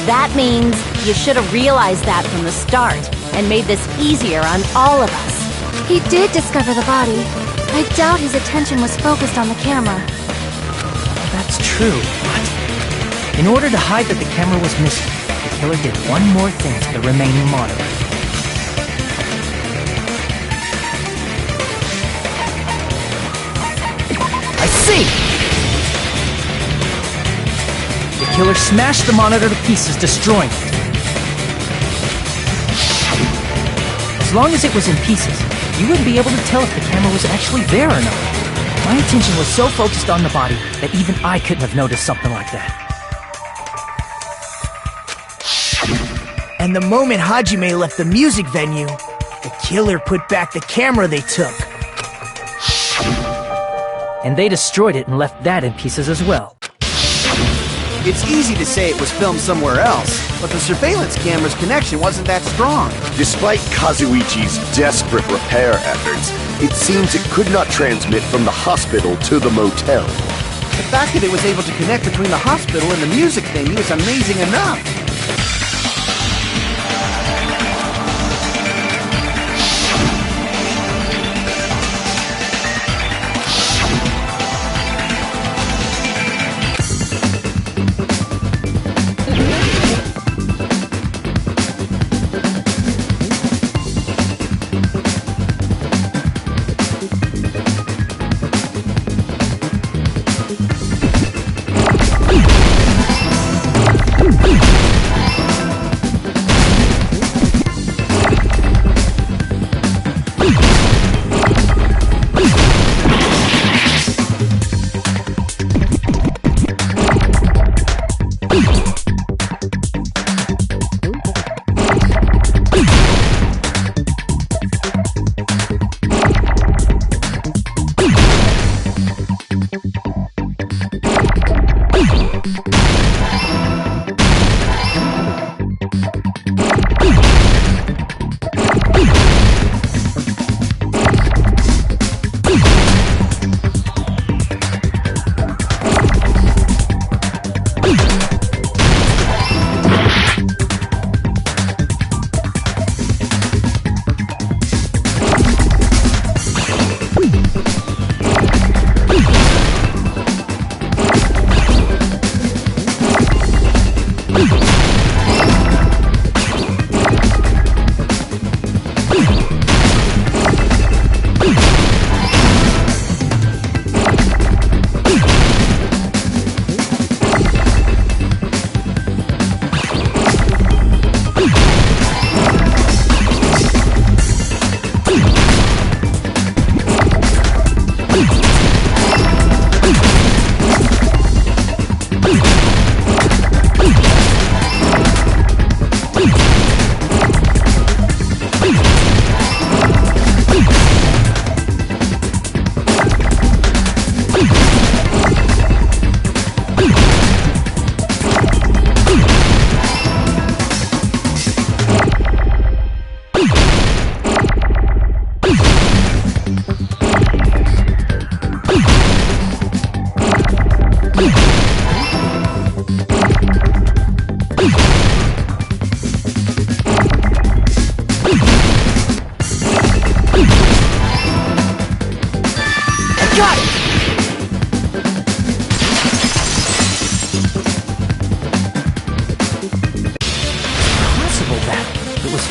That means you should have realized that from the start and made this easier on all of us. He did discover the body. I doubt his attention was focused on the camera. That's true, but... in order to hide that the camera was missing, the killer did one more thing to the remaining monitor. I see! The killer smashed the monitor to pieces, destroying it. As long as it was in pieces, you wouldn't be able to tell if the camera was actually there or not. My attention was so focused on the body that even I couldn't have noticed something like that. And the moment Hajime left the music venue, the killer put back the camera they took. And they destroyed it and left that in pieces as well. It's easy to say it was filmed somewhere else, but the surveillance camera's connection wasn't that strong. Despite Kazuichi's desperate repair efforts, it seems it could not transmit from the hospital to the motel. The fact that it was able to connect between the hospital and the music venue is amazing enough.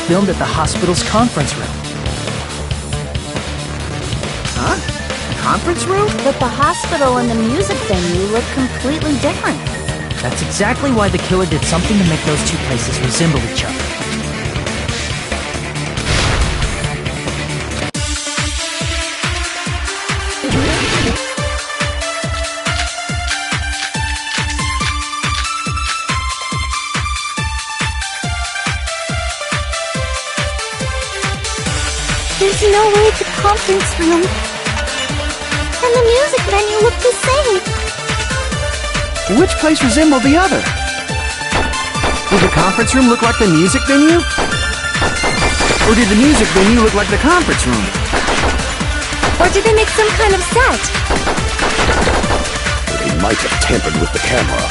Filmed at the hospital's conference room. Huh? Conference room? But the hospital and the music venue look completely different. That's exactly why the killer did something to make those two places resemble each other. There's no way the conference room and the music venue look the same. Which place resembled the other? Did the conference room look like the music venue? Or did the music venue look like the conference room? Or did they make some kind of set? They might have tampered with the camera.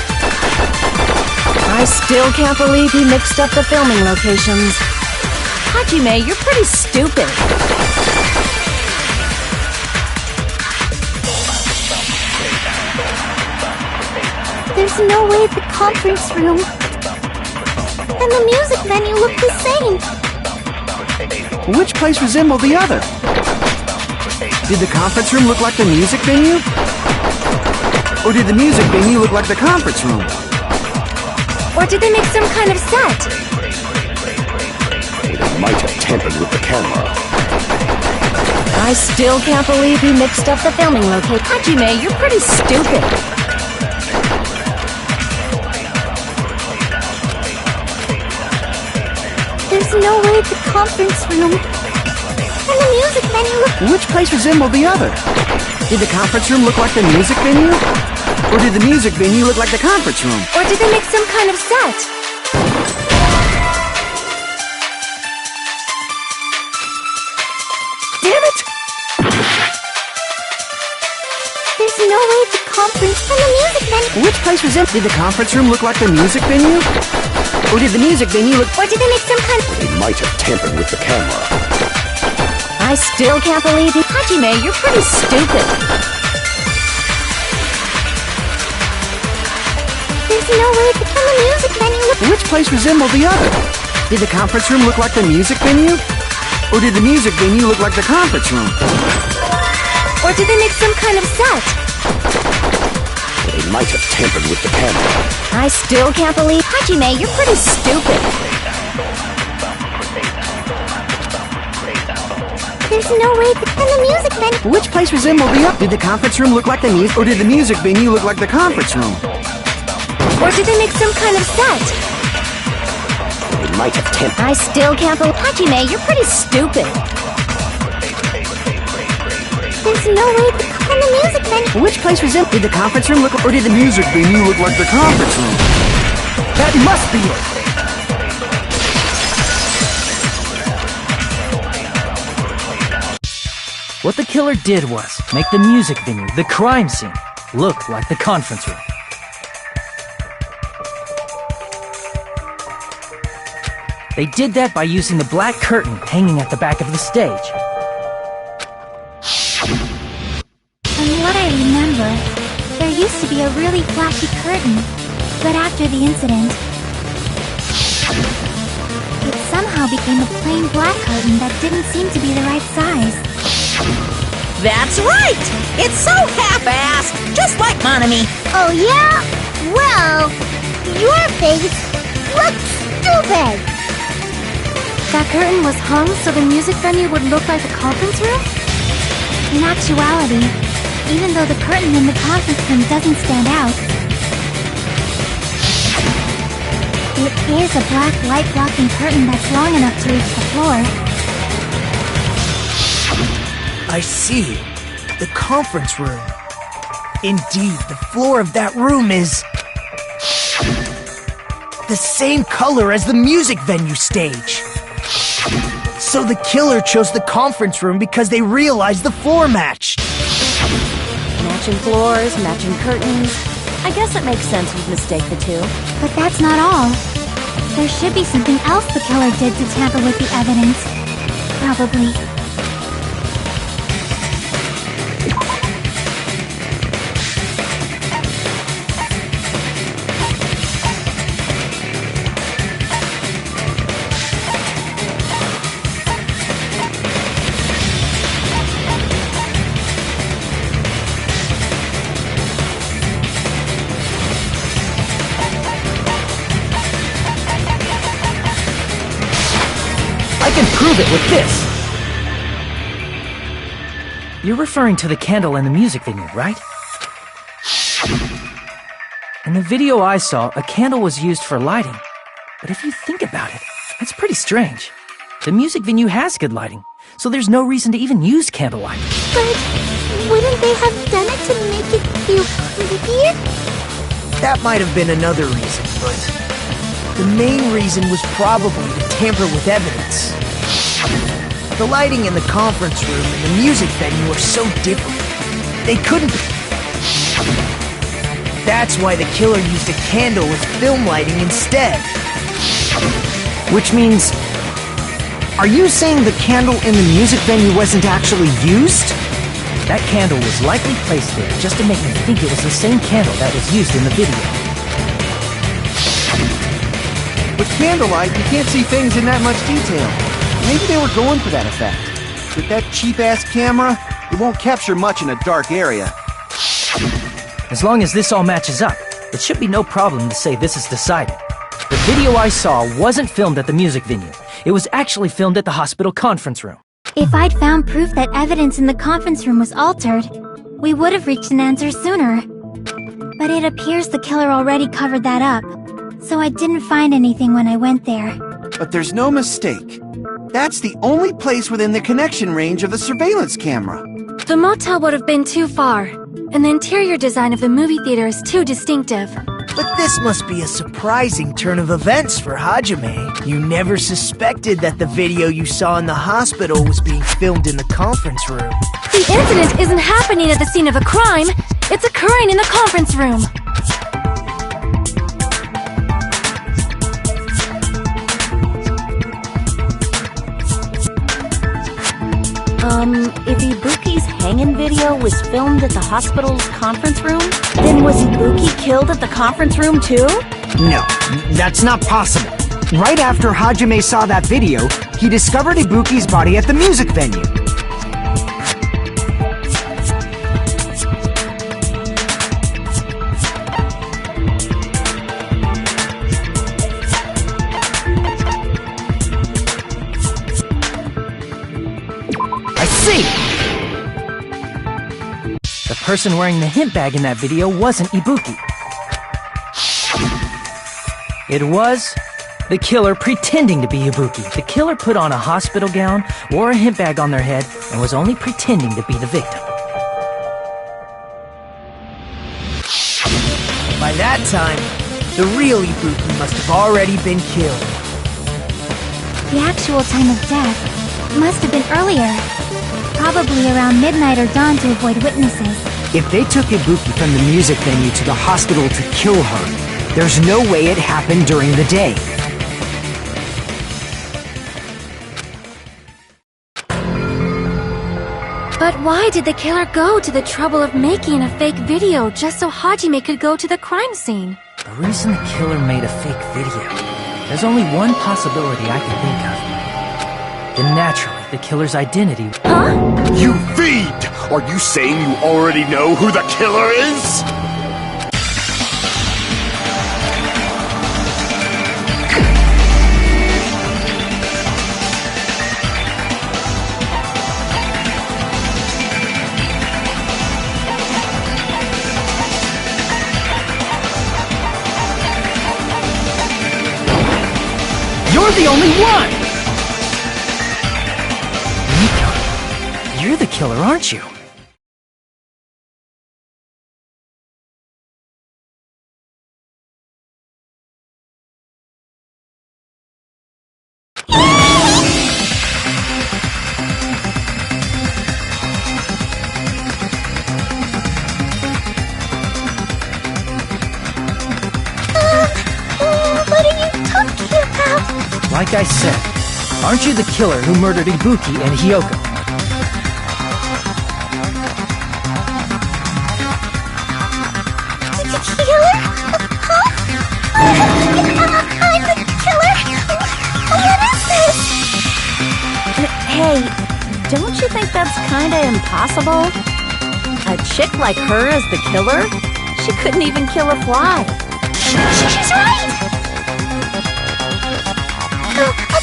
I still can't believe he mixed up the filming locations. Hajime, you're pretty stupid. There's no way the conference room and the music venue look the same. Which place resembled the other? Did the conference room look like the music venue? Or did the music venue look like the conference room? Or did they make some kind of set? They might have tampered with the camera. I still can't believe he mixed up the filming location. Hajime, you're pretty stupid. There's no way the conference room and the music venue look... Which place resembled the other? Did the conference room look like the music venue? Or did the music venue look like the conference room? Or did they make some kind of set? Damn it! There's no way the conference from the music venue. Which place was empty? Did the conference room look like the music venue? Or did the music venue look... Or did they make some kind of... They might have tampered with the camera. I still can't believe it. Hajime, you're pretty stupid. There's no way to kill the music venue. Which place resembled the other? Did the conference room look like the music venue? Or did the music venue look like the conference room? Or did they make some kind of set? They might have tampered with the camera. I still can't believe... Hajime, you're pretty stupid. There's no way to kill the music venue. Which place resembled the other? Did the conference room look like the music... Or did the music venue look like the conference room? Or did they make some kind of set? They might have tampered. I still can't believe... Hajime, you're pretty stupid. There's no way to kill the music venue. Which place resembled... Did the conference room look... Or did the music venue look like the conference room? That must be it! What the killer did was make the music venue, the crime scene, look like the conference room. They did that by using the black curtain hanging at the back of the stage. From what I remember, there used to be a really flashy curtain, but after the incident, it somehow became a plain black curtain that didn't seem to be the right size. That's right! It's so half-assed, just like Monami. Oh yeah? Well, your face looks stupid. That curtain was hung so the music venue would look like the conference room? In actuality, even though the curtain in the conference room doesn't stand out, it is a black light-blocking curtain that's long enough to reach the floor. I see. The conference room. Indeed, the floor of that room is... the same color as the music venue stage. So the killer chose the conference room because they realized the floor matched. Matching floors, matching curtains. I guess it makes sense you'd mistake the two. But that's not all. There should be something else the killer did to tamper with the evidence. Probably. I can prove it with this! You're referring to the candle in the music venue, right? In the video I saw, a candle was used for lighting. But if you think about it, that's pretty strange. The music venue has good lighting, so there's no reason to even use candlelight. But wouldn't they have done it to make it feel creepier? That might have been another reason, but... the main reason was probably to tamper with evidence. The lighting in the conference room and the music venue are so different. They couldn't... That's why the killer used a candle with film lighting instead. Which means... are you saying the candle in the music venue wasn't actually used? That candle was likely placed there just to make me think it was the same candle that was used in the video. With candlelight, you can't see things in that much detail. Maybe they were going for that effect. With that cheap-ass camera, it won't capture much in a dark area. As long as this all matches up, it should be no problem to say this is decided. The video I saw wasn't filmed at the music venue. It was actually filmed at the hospital conference room. If I'd found proof that evidence in the conference room was altered, we would have reached an answer sooner. But it appears the killer already covered that up, so I didn't find anything when I went there. But there's no mistake. That's the only place within the connection range of the surveillance camera. The motel would have been too far. And the interior design of the movie theater is too distinctive. But this must be a surprising turn of events for Hajime. You never suspected that the video you saw in the hospital was being filmed in the conference room. The incident isn't happening at the scene of a crime. It's occurring in the conference room. If Ibuki's hanging video was filmed at the hospital's conference room, then was Ibuki killed at the conference room too? No, that's not possible. Right after Hajime saw that video, he discovered Ibuki's body at the music venue. I see! The person wearing the hint bag in that video wasn't Ibuki. It was the killer pretending to be Ibuki. The killer put on a hospital gown, wore a hint bag on their head, and was only pretending to be the victim. By that time, the real Ibuki must have already been killed. The actual time of death must have been earlier. Probably around midnight or dawn to avoid witnesses. If they took Ibuki from the music venue to the hospital to kill her, there's no way it happened during the day. But why did the killer go to the trouble of making a fake video just so Hajime could go to the crime scene? The reason the killer made a fake video, there's only one possibility I can think of. Then naturally, the killer's identity. Huh? You fiend! Are you saying you already know who the killer is? You're the only one! Miko, you're the killer, aren't you? What are you talking about? Like I said, aren't you the killer who murdered Ibuki and Hyoko? Killer? Huh? I'm the killer? What is this? Hey, don't you think that's kinda impossible? A chick like her as the killer? She couldn't even kill a fly. She's right! A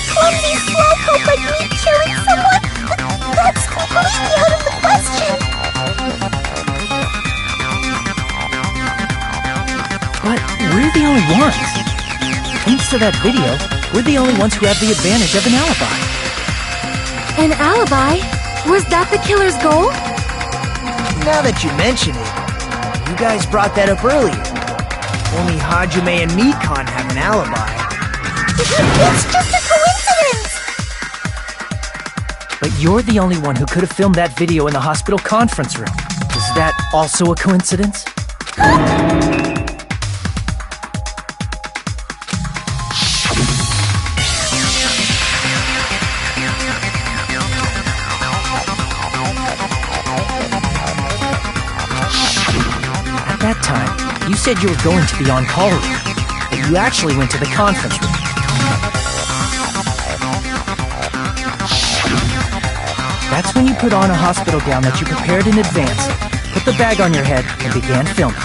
clumsy slowpoke like me killing someone? That's completely out of the question! But we're the only ones. Thanks to that video, we're the only ones who have the advantage of an alibi. An alibi? Was that the killer's goal? Now that you mention it, you guys brought that up earlier. Only Hajime and Mikan have an alibi. It's just a coincidence! But you're the only one who could have filmed that video in the hospital conference room. Is that also a coincidence? At that time, you said you were going to the on-call room, but you actually went to the conference room. That's when you put on a hospital gown that you prepared in advance, put the bag on your head, and began filming.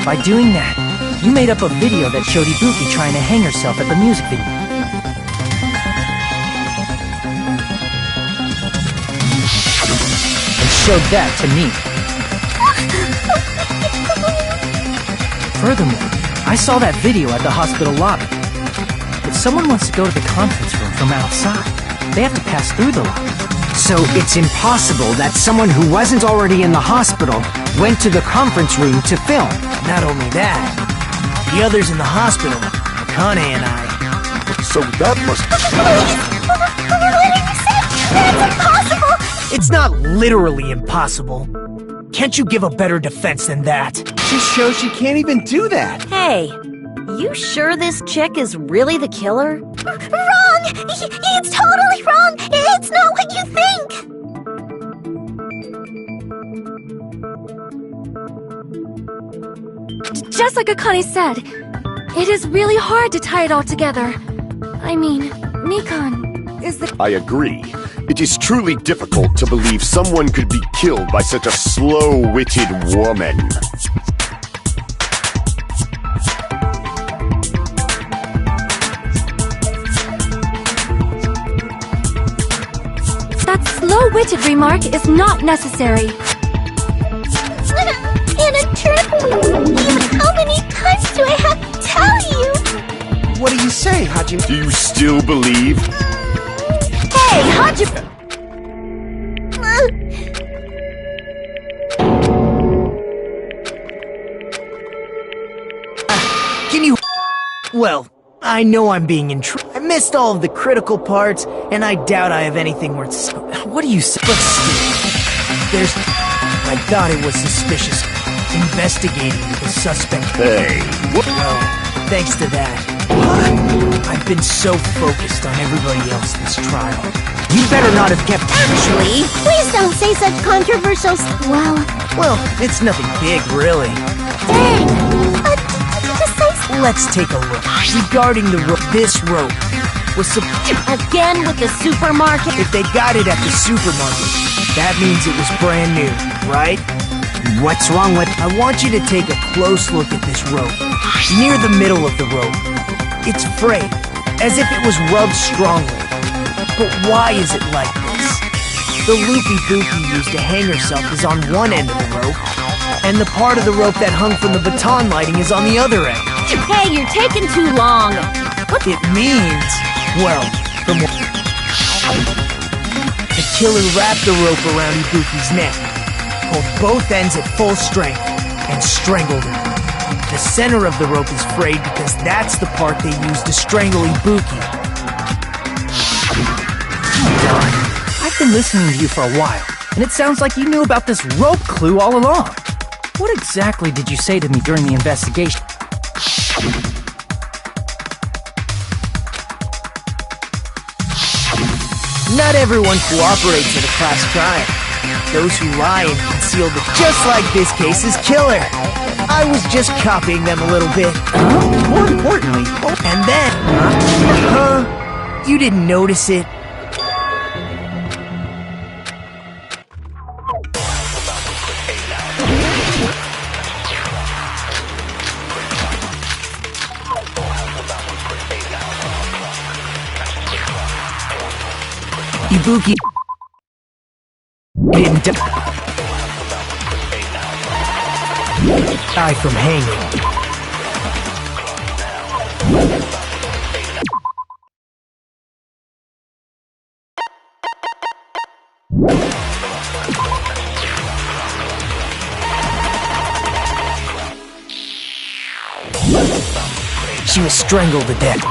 By doing that, you made up a video that showed Ibuki trying to hang herself at the music video. And showed that to me. Furthermore, I saw that video at the hospital lobby. someone wants to go to the conference room from outside, they have to pass through the lobby. So it's impossible that someone who wasn't already in the hospital went to the conference room to film. Not only that, the others in the hospital, Akane and I. So that must... What did you say? That's impossible! It's not literally impossible. Can't you give a better defense than that? Just shows she can't even do that. Hey, you sure this chick is really the killer? Wrong! It's totally wrong! It's not what you think! Just like Akane said, it is really hard to tie it all together. I mean, Nikon is the... I agree. It is truly difficult to believe someone could be killed by such a slow-witted woman. That slow-witted remark is not necessary. And in turn, how many times do I have to tell you? What do you say, Hajime? Do you still believe? Hey, Hajime! Can you... Well, I know I'm being I missed all of the critical parts, and I doubt I have anything worth... What do you say? But still, there's... I thought it was suspicious. Investigating the suspect. Hey, what? Well, thanks to that. I've been so focused on everybody else this trial. You better not have kept... Actually, please don't say such controversial Well, it's nothing big, really. dang! Just say Let's take a look. Regarding the rope, this rope was Again with the supermarket? If they got it at the supermarket, that means it was brand new, right? What's wrong with... I want you to take a close look at this rope. Near the middle of the rope. It's frayed, as if it was rubbed strongly. But why is it like this? The loop Ibuki used to hang herself is on one end of the rope, and the part of the rope that hung from the baton lighting is on the other end. Hey, you're taking too long. What it means, well, from what... The killer wrapped the rope around Ibuki's neck, pulled both ends at full strength, and strangled her. The center of the rope is frayed because that's the part they used to strangle Ibuki. I've been listening to you for a while, and it sounds like you knew about this rope clue all along. What exactly did you say to me during the investigation? Not everyone cooperates in a class trial. Those who lie and conceal the... Just like this case's killer. I was just copying them a little bit. More importantly... And then... You didn't notice it? Ibuki didn't die from hanging. She was strangled to death.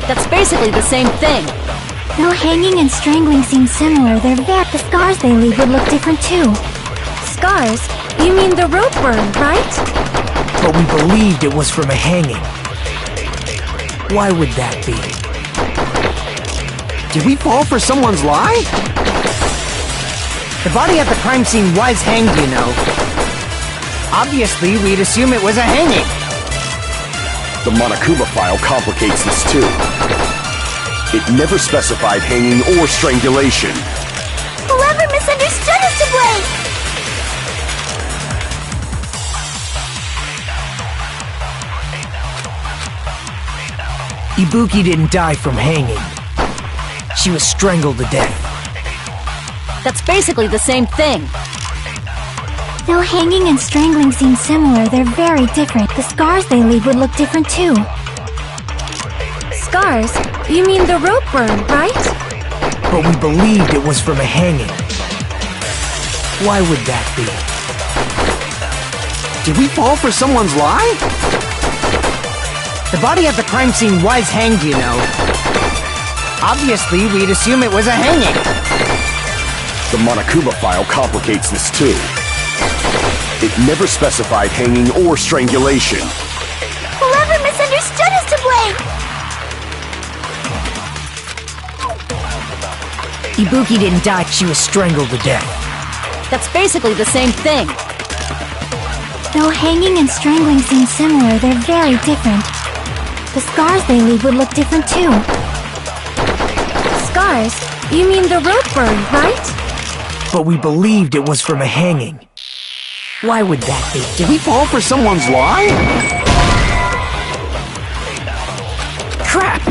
That's basically the same thing. Though hanging and strangling seem similar, the scars they leave would look different too. Scars? You mean the rope burn, right? But we believed it was from a hanging. Why would that be? Did we fall for someone's lie? The body at the crime scene was hanged, you know. Obviously, we'd assume it was a hanging. The Monokuma file complicates this too. It never specified hanging or strangulation. Whoever misunderstood is to blame! Ibuki didn't die from hanging. She was strangled to death. That's basically the same thing. Though hanging and strangling seem similar, they're very different. The scars they leave would look different too. Scars? You mean the rope burn, right? But we believed it was from a hanging. Why would that be? Did we fall for someone's lie? The body at the crime scene was hanged, you know. Obviously, we'd assume it was a hanging. The Monokuma file complicates this too. It never specified hanging or strangulation. Whoever misunderstood is to blame! Ibuki didn't die, she was strangled to death. That's basically the same thing. Though hanging and strangling seem similar, they're very different. The scars they leave would look different too. Scars? You mean the rope burn, right? But we believed it was from a hanging. Why would that be? Did we fall for someone's lie? Crap!